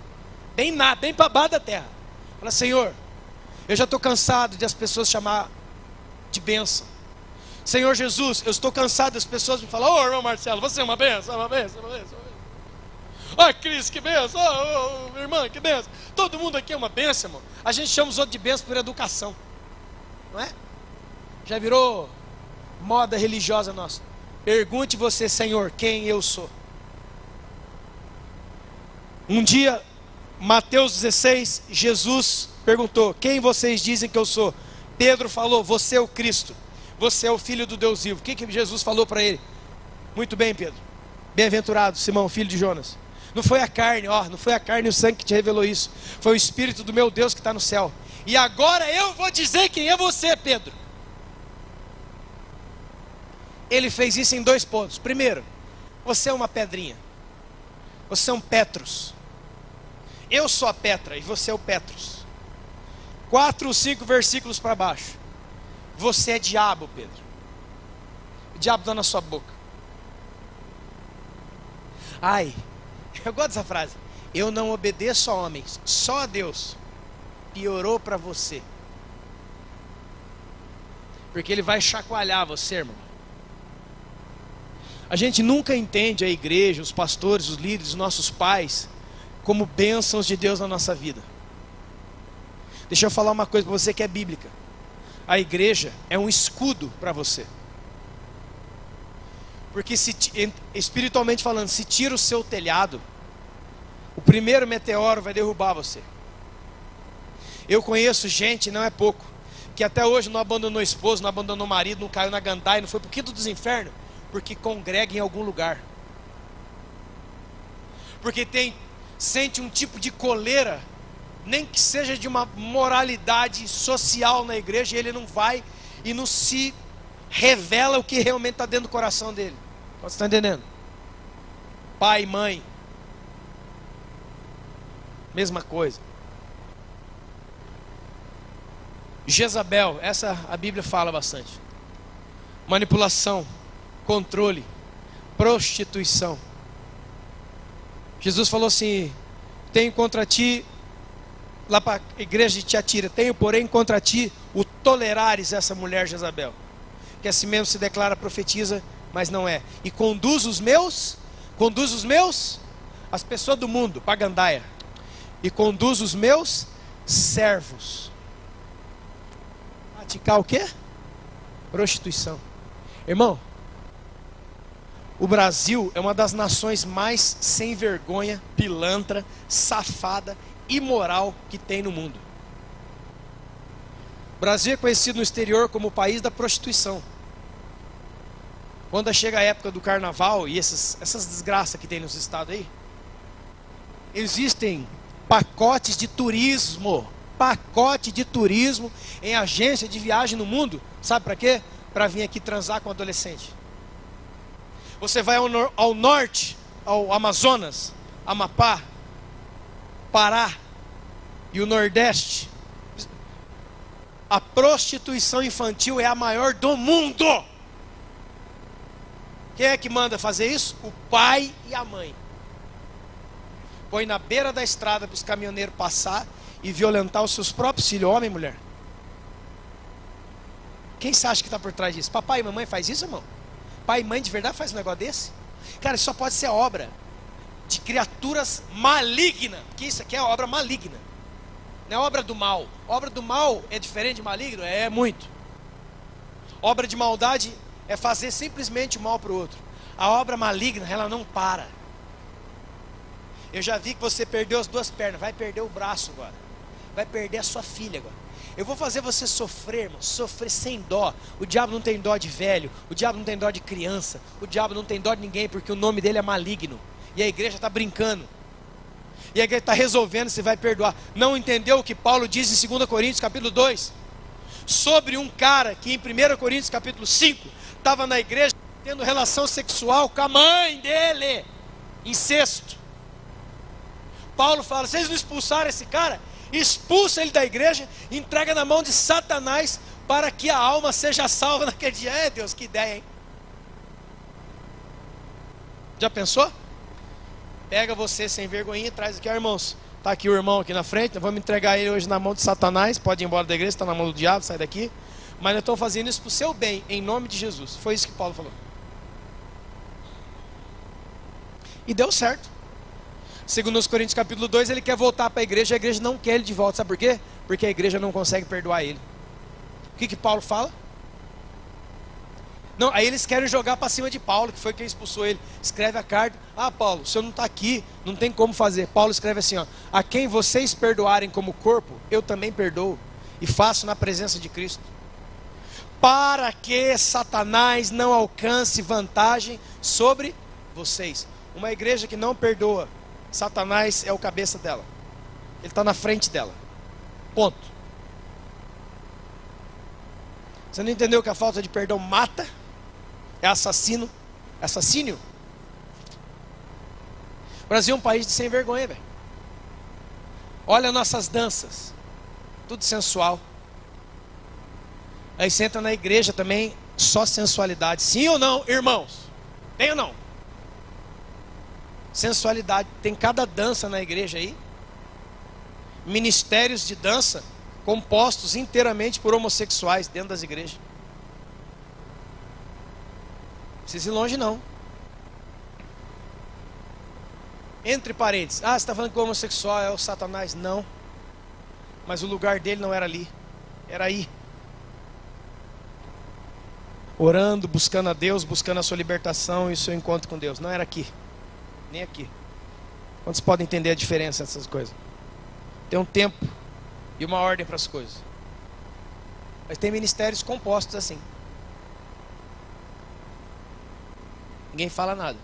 Bem nada, bem para baixo da terra. Fala: Senhor, eu já estou cansado de as pessoas chamar de bênção. Senhor Jesus, eu estou cansado das pessoas me falar: ô irmão Marcelo, você é uma bênção, uma bênção, uma bênção. Ó, Cris, que benção. Ó, irmã, que benção. Todo mundo aqui é uma benção, irmão. A gente chama os outros de benção por educação, não é? Já virou moda religiosa nossa. Pergunte você: Senhor, quem eu sou? Um dia, Mateus 16, Jesus perguntou: quem vocês dizem que eu sou? Pedro falou: você é o Cristo, você é o Filho do Deus vivo. O que Jesus falou para ele? Muito bem, Pedro, bem-aventurado Simão, filho de Jonas. Não foi a carne, não foi a carne e o sangue que te revelou isso. Foi o Espírito do meu Deus que está no céu. E agora eu vou dizer quem é você, Pedro. Ele fez isso em 2 pontos. Primeiro, você é uma pedrinha. Você é um Petros. Eu sou a Petra e você é o Petros. 4 ou 5 versículos para baixo. Você é diabo, Pedro. O diabo está na sua boca. Ai, eu gosto dessa frase. Eu não obedeço a homens, só a Deus. Piorou para você. Porque Ele vai chacoalhar você, irmão. A gente nunca entende a igreja, os pastores, os líderes, os nossos pais como bênçãos de Deus na nossa vida. Deixa eu falar uma coisa para você que é bíblica. A igreja é um escudo para você. Porque espiritualmente falando, se tira o seu telhado, o primeiro meteoro vai derrubar você. Eu conheço gente, não é pouco, que até hoje não abandonou esposo, não abandonou marido, não caiu na gandaia, não foi pro quinto dos infernos, porque congrega em algum lugar. Porque sente um tipo de coleira, nem que seja de uma moralidade social na igreja, e ele não vai e não se revela o que realmente está dentro do coração dele. Você está entendendo? Pai e mãe, mesma coisa. Jezabel, essa a Bíblia fala bastante. Manipulação, controle, prostituição. Jesus falou assim: tenho contra ti, lá para a igreja de Tiatira, tenho porém contra ti o tolerares essa mulher Jezabel, que assim mesmo se declara profetiza, mas não é, e conduz os meus, as pessoas do mundo, pagandaia, e conduz os meus servos. Praticar o quê? Prostituição. Irmão, O Brasil é uma das nações mais sem vergonha, pilantra, safada, imoral que tem no mundo. O Brasil é conhecido no exterior como o país da prostituição. Quando chega a época do carnaval e essas desgraças que tem nos estados aí, existem pacote de turismo em agência de viagem no mundo. Sabe para quê? Para vir aqui transar com adolescente. Você vai ao norte, ao Amazonas, Amapá, Pará e o Nordeste. A prostituição infantil é a maior do mundo. Quem é que manda fazer isso? O pai e a mãe. Põe na beira da estrada para os caminhoneiros passar e violentar os seus próprios filhos, homem e mulher. Quem você acha que está por trás disso? Papai e mamãe faz isso, irmão? Pai e mãe de verdade faz um negócio desse? Cara, isso só pode ser obra de criaturas malignas. Porque isso aqui é obra maligna. Não é obra do mal. Obra do mal é diferente de maligno? É muito. Obra de maldade é fazer simplesmente o mal para o outro. A obra maligna, ela não para. Eu já vi que você perdeu as duas pernas. Vai perder o braço agora. Vai perder a sua filha agora. Eu vou fazer você sofrer, irmão, sofrer sem dó. O diabo não tem dó de velho, o diabo não tem dó de criança, o diabo não tem dó de ninguém, porque o nome dele é maligno. E a igreja está brincando. E a igreja está resolvendo se vai perdoar. Não entendeu o que Paulo diz em 2 Coríntios capítulo 2? Sobre um cara que em 1 Coríntios capítulo 5 estava na igreja tendo relação sexual com a mãe dele. Incesto. Paulo fala, vocês não expulsaram esse cara? Expulsa ele da igreja, entrega na mão de Satanás para que a alma seja salva naquele dia. É, Deus, que ideia, hein? Já pensou? Pega você sem vergonhinha e traz aqui, ó, irmãos. Está aqui o irmão aqui na frente, nós vamos entregar ele hoje na mão de Satanás. Pode ir embora da igreja, está na mão do diabo, sai daqui. Mas nós estamos fazendo isso para o seu bem, em nome de Jesus. Foi isso que Paulo falou. E deu certo. Segundo os Coríntios capítulo 2, ele quer voltar para a igreja não quer ele de volta. Sabe por quê? Porque a igreja não consegue perdoar ele. O que Paulo fala? Não, aí eles querem jogar para cima de Paulo, que foi quem expulsou ele. Escreve a carta. Ah, Paulo, o senhor não está aqui, não tem como fazer. Paulo escreve assim, ó: a quem vocês perdoarem como corpo, eu também perdoo, e faço na presença de Cristo, para que Satanás não alcance vantagem sobre vocês. Uma igreja que não perdoa, Satanás é o cabeça dela. Ele está na frente dela. Ponto. Você não entendeu que a falta de perdão mata? É assassino? Assassínio? O Brasil é um país de sem vergonha, velho. Olha nossas danças. Tudo sensual. Aí você entra na igreja também, só sensualidade. Sim ou não, irmãos? Tem ou não? Sensualidade, tem cada dança na igreja aí. Ministérios de dança compostos inteiramente por homossexuais dentro das igrejas. Não precisa ir longe não. Entre parênteses, você está falando que o homossexual é o Satanás? Não. Mas o lugar dele não era ali, era aí. Orando, buscando a Deus, buscando a sua libertação e o seu encontro com Deus. Não era aqui. Nem aqui. Quantos podem entender a diferença dessas coisas? Tem um tempo e uma ordem para as coisas. Mas tem ministérios compostos assim. Ninguém fala nada.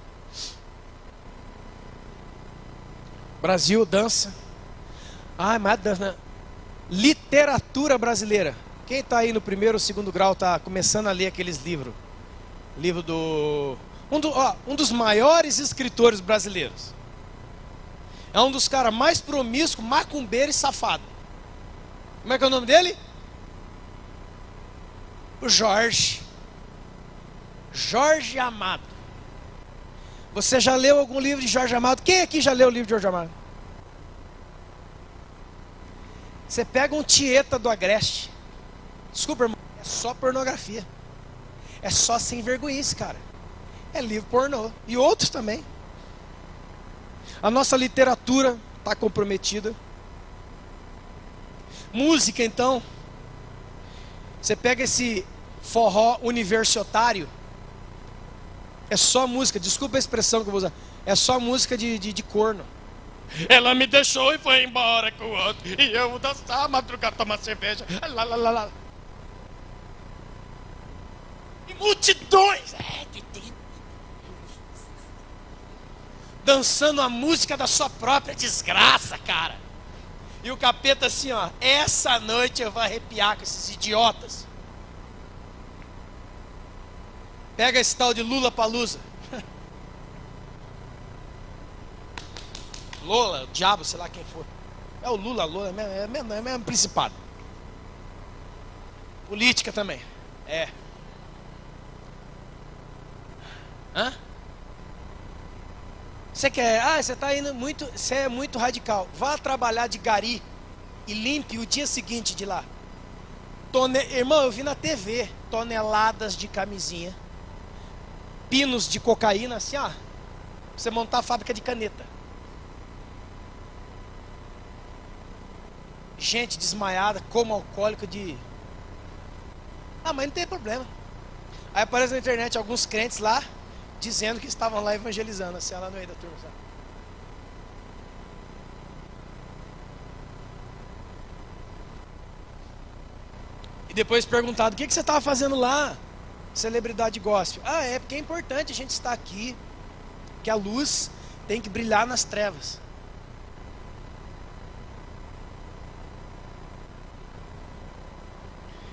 Brasil, dança. Mas dança. Literatura brasileira. Quem está aí no primeiro ou segundo grau está começando a ler aqueles livros? Livro do... Um dos maiores escritores brasileiros. É um dos caras mais promíscuos, macumbeiro e safado. Como é que é o nome dele? O Jorge. Jorge Amado. Você já leu algum livro de Jorge Amado? Quem aqui já leu o livro de Jorge Amado? Você pega um Tieta do Agreste. Desculpa, irmão. É só pornografia. É só sem vergonhice, cara. É livro pornô. E outros também. A nossa literatura está comprometida. Música, então. Você pega esse forró universitário. É só música, desculpa a expressão que eu vou usar. É só música de corno. Ela me deixou e foi embora com o outro. E eu vou dançar, madrugada, tomar cerveja. Lá, lá, lá, lá. E multidões. Dançando a música da sua própria desgraça, cara. E o capeta assim, ó. Essa noite eu vou arrepiar com esses idiotas. Pega esse tal de Lula Palusa. Lola, o diabo, sei lá quem for. É o Lula, Lola, é mesmo principado. Política também. É. Hã? Você quer? Ah, você tá indo muito. Você é muito radical. Vá trabalhar de gari e limpe o dia seguinte de lá. Irmão, eu vi na TV toneladas de camisinha, pinos de cocaína, assim, ó. Pra você montar a fábrica de caneta. Gente desmaiada, como alcoólico de... Ah, mas não tem problema. Aí aparece na internet alguns crentes lá, dizendo que estavam lá evangelizando, assim, lá no meio da turma, sabe? E depois perguntado, o que você estava fazendo lá? Celebridade gospel. Ah, é porque é importante a gente estar aqui, que a luz tem que brilhar nas trevas.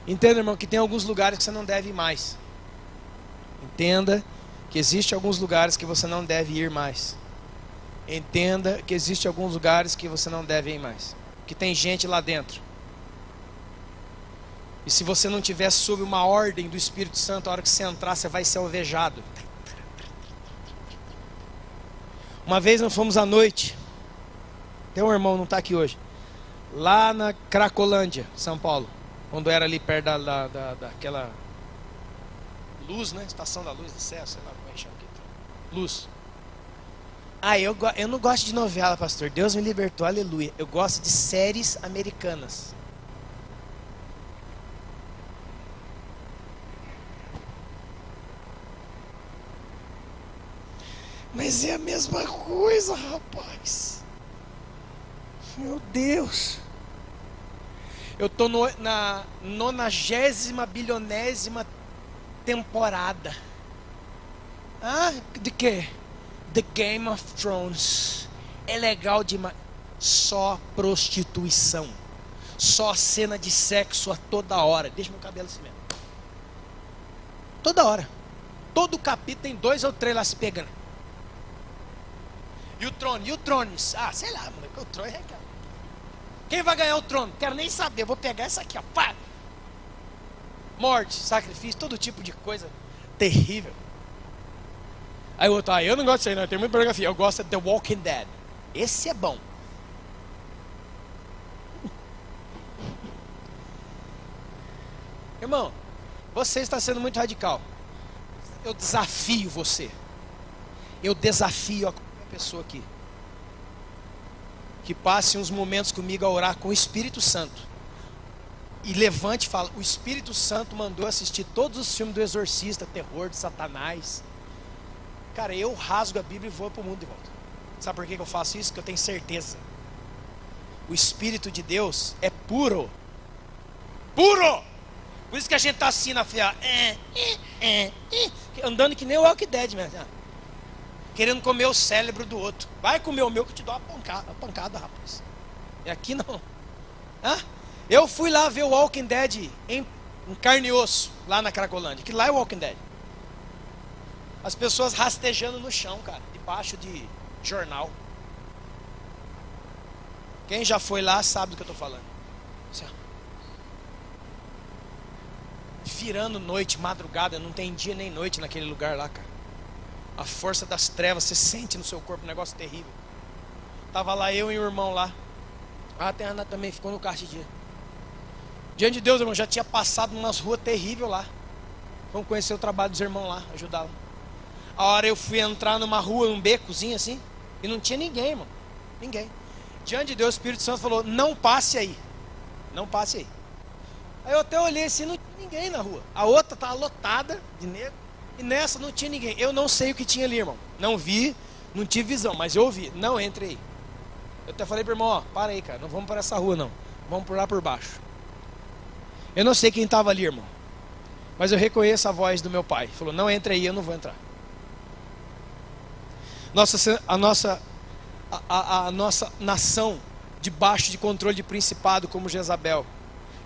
Entenda, irmão, que tem alguns lugares que você não deve ir mais. Entenda que existe alguns lugares que você não deve ir mais. Entenda que existe alguns lugares que você não deve ir mais. Que tem gente lá dentro. E se você não estiver sob uma ordem do Espírito Santo, a hora que você entrar, você vai ser alvejado. Uma vez nós fomos à noite. Tem um irmão, não está aqui hoje. Lá na Cracolândia, São Paulo. Quando era ali perto daquela luz, né? Estação da luz do céu, sei lá como é que chama aqui. Luz. Ah, eu não gosto de novela, pastor. Deus me libertou, aleluia. Eu gosto de séries americanas. Mas é a mesma coisa, rapaz. Meu Deus. Eu tô na 90ª bilionésima temporada. Ah, de quê? The Game of Thrones. É legal demais. Só prostituição. Só cena de sexo a toda hora. Deixa meu cabelo assim mesmo. Toda hora. Todo capítulo tem 2 ou 3 lá se pegando. E o trono? E o Trones? Ah, sei lá, mano. O trono é aquela. Quem vai ganhar o trono? Quero nem saber. Eu vou pegar essa aqui, ó. Pá! Morte, sacrifício, todo tipo de coisa terrível. Aí o outro, eu não gosto disso aí, não. Tem muita pornografia. Eu gosto de The Walking Dead. Esse é bom. Irmão, você está sendo muito radical. Eu desafio você. Eu desafio a qualquer pessoa aqui que passe uns momentos comigo a orar com o Espírito Santo. E levante e fala, o Espírito Santo mandou assistir todos os filmes do Exorcista, terror de Satanás. Cara, eu rasgo a Bíblia e vou para o mundo de volta. Sabe por que eu faço isso? Porque eu tenho certeza. O Espírito de Deus é puro. Puro! Por isso que a gente está assim na fé, andando que nem o Walking Dead mesmo. Querendo comer o cérebro do outro. Vai comer o meu que eu te dou uma pancada, rapaz. E aqui não. Eu fui lá ver o Walking Dead em carne e osso, lá na Cracolândia. Que lá é o Walking Dead. As pessoas rastejando no chão, cara, debaixo de jornal. Quem já foi lá sabe do que eu estou falando. Assim, virando noite, madrugada, não tem dia nem noite naquele lugar lá, cara. A força das trevas, você sente no seu corpo um negócio terrível. Tava lá eu e o irmão lá. A Ana também ficou no kart de dia. Diante de Deus, irmão, já tinha passado umas ruas terríveis lá. Vamos conhecer o trabalho dos irmãos lá, ajudá-los. A hora eu fui entrar numa rua, um becozinho assim, e não tinha ninguém, irmão. Ninguém. Diante de Deus, o Espírito Santo falou, não passe aí. Não passe aí. Aí eu até olhei assim, não tinha ninguém na rua. A outra estava lotada de negro. E nessa não tinha ninguém. Eu não sei o que tinha ali, irmão. Não vi, não tive visão, mas eu ouvi. Não entre aí. Eu até falei pro irmão, ó, para aí, cara. Não vamos por essa rua, não. Vamos por lá por baixo. Eu não sei quem estava ali, irmão. Mas eu reconheço a voz do meu pai. Ele falou, não entre aí, eu não vou entrar. A nossa nação debaixo de controle de principado como Jezabel.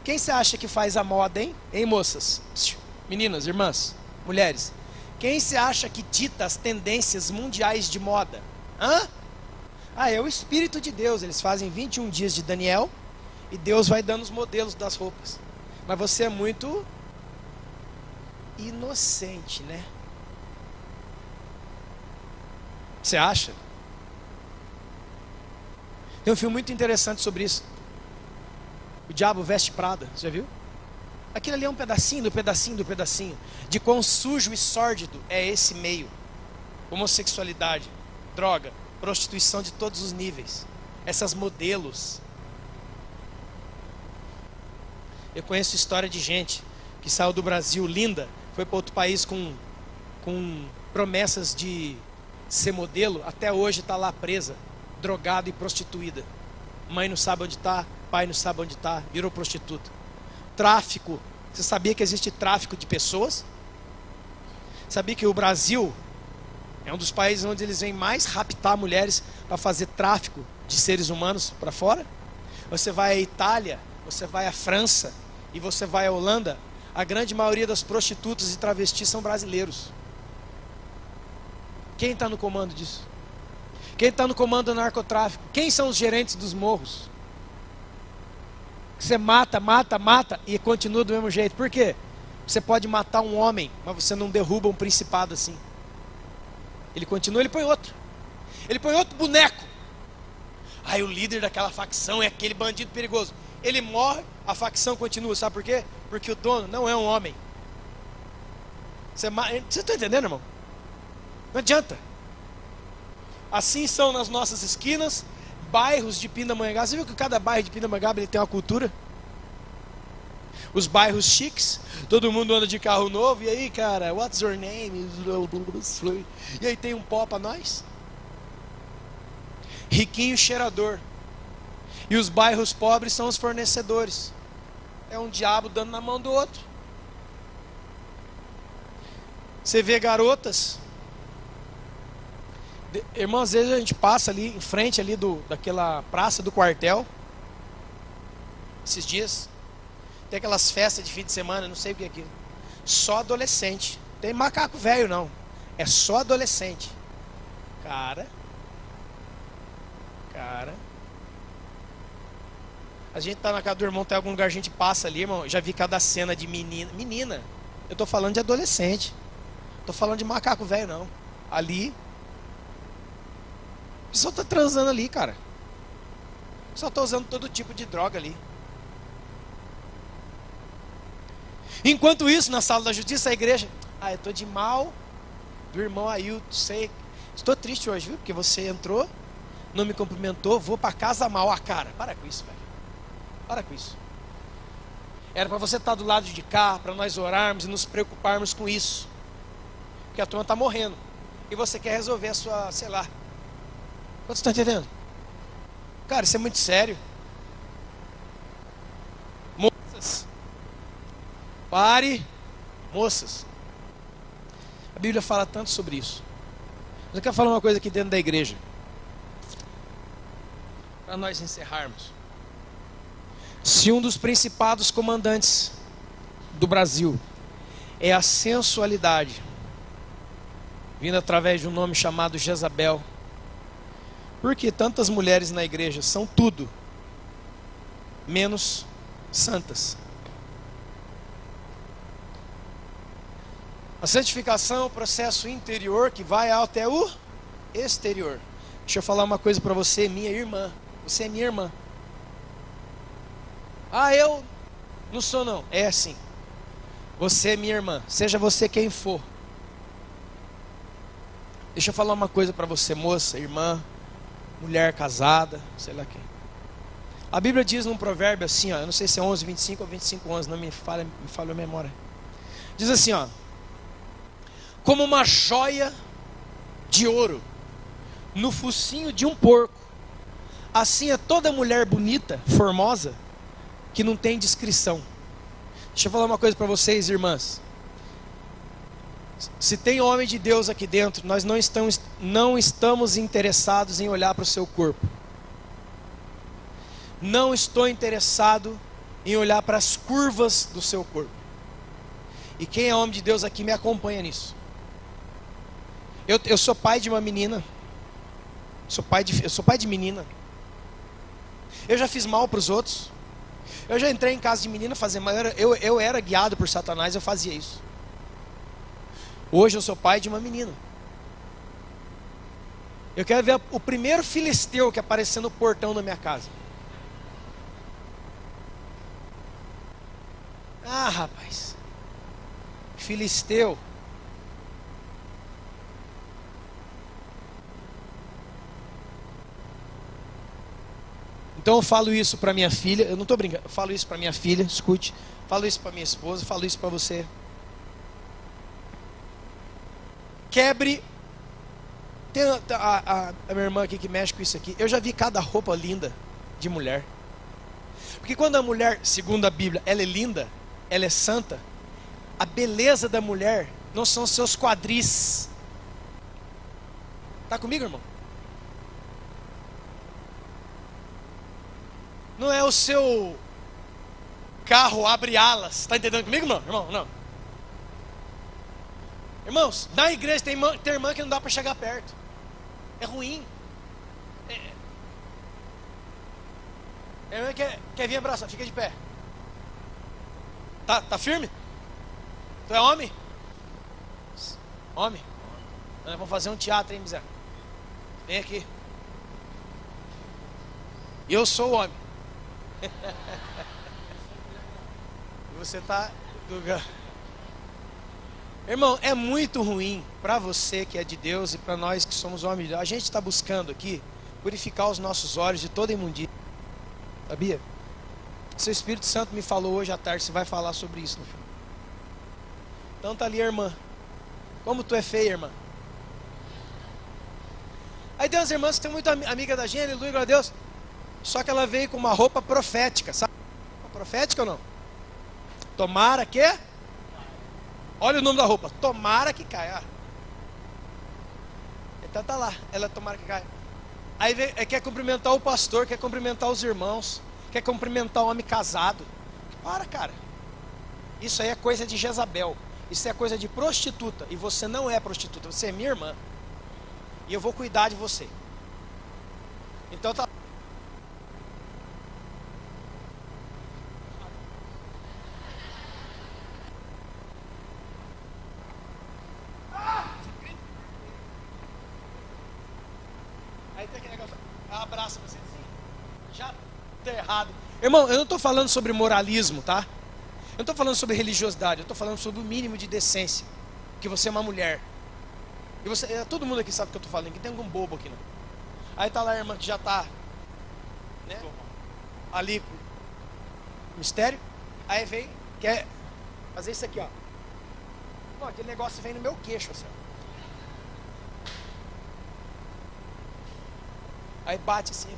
Quem você acha que faz a moda, hein? Hein, moças? Meninas, irmãs, mulheres. Quem você acha que dita as tendências mundiais de moda? Hã? Ah, é o Espírito de Deus. Eles fazem 21 dias de Daniel e Deus vai dando os modelos das roupas. Mas você é muito inocente, né? Você acha? Tem um filme muito interessante sobre isso. O Diabo Veste Prada, você já viu? Aquilo ali é um pedacinho do pedacinho do pedacinho de quão sujo e sórdido é esse meio. Homossexualidade, droga, prostituição de todos os níveis. Essas modelos. Eu conheço história de gente que saiu do Brasil linda, foi para outro país com promessas de ser modelo, até hoje está lá presa, drogada e prostituída. Mãe não sabe onde está, pai não sabe onde está, virou prostituta. Tráfico. Você sabia que existe tráfico de pessoas? Sabia que o Brasil é um dos países onde eles vêm mais raptar mulheres para fazer tráfico de seres humanos para fora? Você vai à Itália, você vai à França e você vai à Holanda, a grande maioria das prostitutas e travestis são brasileiros. Quem está no comando disso? Quem está no comando do narcotráfico? Quem são os gerentes dos morros? Você mata, mata, mata e continua do mesmo jeito. Por quê? Você pode matar um homem, mas você não derruba um principado assim. Ele continua, ele põe outro. Ele põe outro boneco. Aí o líder daquela facção é aquele bandido perigoso. Ele morre, a facção continua. Sabe por quê? Porque o dono não é um homem. Você está entendendo, irmão? Não adianta. Assim são nas nossas esquinas, bairros de Pindamonhangaba. Você viu que cada bairro de Pindamonhangaba ele tem uma cultura? Os bairros chiques, todo mundo anda de carro novo. E aí, cara, what's your name? E aí tem um pó pra nós? Riquinho cheirador. E os bairros pobres são os fornecedores. É um diabo dando na mão do outro. Você vê garotas. Irmão, às vezes a gente passa ali em frente ali daquela praça do quartel. Esses dias tem aquelas festas de fim de semana, não sei o que é aquilo. Só adolescente. Tem macaco velho não. É só adolescente. Cara. A gente tá na casa do irmão, tem algum lugar, a gente passa ali, irmão. Já vi cada cena de menina. Eu tô falando de adolescente. Tô falando de macaco velho não. Ali o pessoal tá transando ali, cara. O pessoal tá usando todo tipo de droga ali. Enquanto isso, na sala da justiça, a igreja, eu tô de mal do irmão Ailton, sei. Estou triste hoje, viu? Porque você entrou, não me cumprimentou, vou pra casa mal. Cara, para com isso, velho. Para com isso. Era para você estar do lado de cá, para nós orarmos e nos preocuparmos com isso. Porque a turma tá morrendo. E você quer resolver a sua, sei lá. Quantos estão entendendo? Cara, isso é muito sério. Moças, pare. Moças, a Bíblia fala tanto sobre isso. Mas eu quero falar uma coisa aqui dentro da igreja, para nós encerrarmos. Se um dos principados comandantes do Brasil é a sensualidade, vindo através de um nome chamado Jezabel, por que tantas mulheres na igreja são tudo menos santas? A santificação é um processo interior que vai até o exterior. Deixa eu falar uma coisa para você, minha irmã. Você é minha irmã. Eu não sou não. É assim. Você é minha irmã. Seja você quem for. Deixa eu falar uma coisa para você, moça, irmã, mulher casada, sei lá quem. A Bíblia diz num provérbio assim, eu não sei se é 11:25 ou 25:11, não me falha a memória. Diz assim, como uma joia de ouro no focinho de um porco. Assim é toda mulher bonita, formosa, que não tem descrição. Deixa eu falar uma coisa para vocês, irmãs. Se tem homem de Deus aqui dentro, nós não estamos interessados em olhar para o seu corpo. Não estou interessado em olhar para as curvas do seu corpo. E quem é homem de Deus aqui me acompanha nisso. Eu sou pai de uma menina. Eu sou pai de menina. Eu já fiz mal para os outros. Eu já entrei em casa de menina fazer mal. Eu era guiado por Satanás, eu fazia isso. Hoje eu sou pai de uma menina. Eu quero ver o primeiro filisteu que aparecer no portão da minha casa. Ah, rapaz. Filisteu. Então eu falo isso para minha filha. Eu não estou brincando. Eu falo isso para minha filha, escute. Falo isso para minha esposa. Falo isso para você. Quebre. Tem a minha irmã aqui que mexe com isso aqui. Eu já vi cada roupa linda de mulher. Porque quando a mulher, segundo a Bíblia, ela é linda, ela é santa, a beleza da mulher não são seus quadris. Está comigo, irmão? Não é o seu carro abre alas. Está entendendo comigo, irmão? Irmão, não. Irmãos, na igreja tem irmã que não dá para chegar perto. É ruim. A irmã quer vir abraçar, fica de pé. Tá firme? Tu é homem? Homem? Nós vamos fazer um teatro, hein, miséria? Vem aqui. Eu sou o homem. E você tá... Irmão, é muito ruim para você que é de Deus e para nós que somos homens de Deus. A gente está buscando aqui purificar os nossos olhos de toda imundícia. Sabia? Seu Espírito Santo me falou hoje à tarde, você vai falar sobre isso no final. Então tá ali a irmã. Como tu é feia, irmã. Aí tem umas irmãs que tem muita amiga da gente, aleluia, glória a Deus. Só que ela veio com uma roupa profética, sabe? Profética ou não? Tomara que... Olha o nome da roupa. Tomara que caia. Então tá lá. Ela tomara que caia. Aí quer cumprimentar o pastor, quer cumprimentar os irmãos, quer cumprimentar o homem casado. Para, cara. Isso aí é coisa de Jezabel. Isso é coisa de prostituta. E você não é prostituta. Você é minha irmã. E eu vou cuidar de você. Então tá. Aí tem aquele negócio, abraça você assim, já tá errado. Irmão, eu não estou falando sobre moralismo, tá? Eu não estou falando sobre religiosidade, eu estou falando sobre o mínimo de decência. Que você é uma mulher. E você, todo mundo aqui sabe o que eu estou falando, que tem algum bobo aqui, não. Aí tá lá a irmã que já tá, né, ali com mistério. Aí vem, quer fazer isso aqui, ó. Pô, aquele negócio vem no meu queixo, assim, ó. Aí bate assim.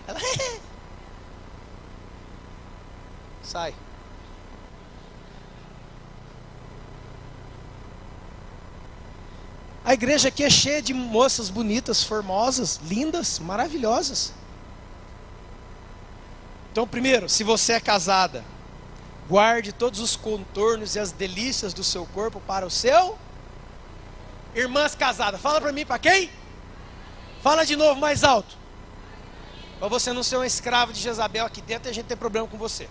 Ela sai. A igreja aqui é cheia de moças bonitas, formosas, lindas, maravilhosas. Então, primeiro, se você é casada, guarde todos os contornos e as delícias do seu corpo para o seu. Irmãs casadas, fala para mim, para quem? Fala de novo, mais alto. Para você não ser um escravo de Jezabel aqui dentro e a gente ter problema com você.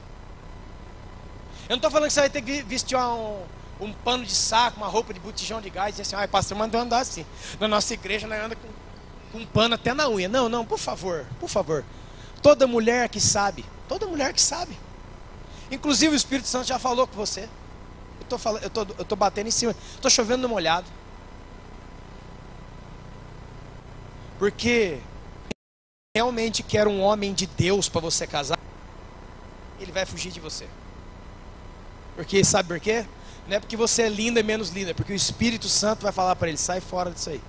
Eu não estou falando que você vai ter que vestir um pano de saco, uma roupa de botijão de gás e dizer assim, pastor, mandou andar assim. Na nossa igreja nós anda com um pano até na unha. Não, não, por favor, por favor. Toda mulher que sabe, toda mulher que sabe. Inclusive o Espírito Santo já falou com você. Eu tô batendo em cima, estou chovendo no molhado. Porque realmente quer um homem de Deus para você casar, ele vai fugir de você. Porque sabe por quê? Não é porque você é linda e menos linda, é porque o Espírito Santo vai falar para ele, sai fora disso aí.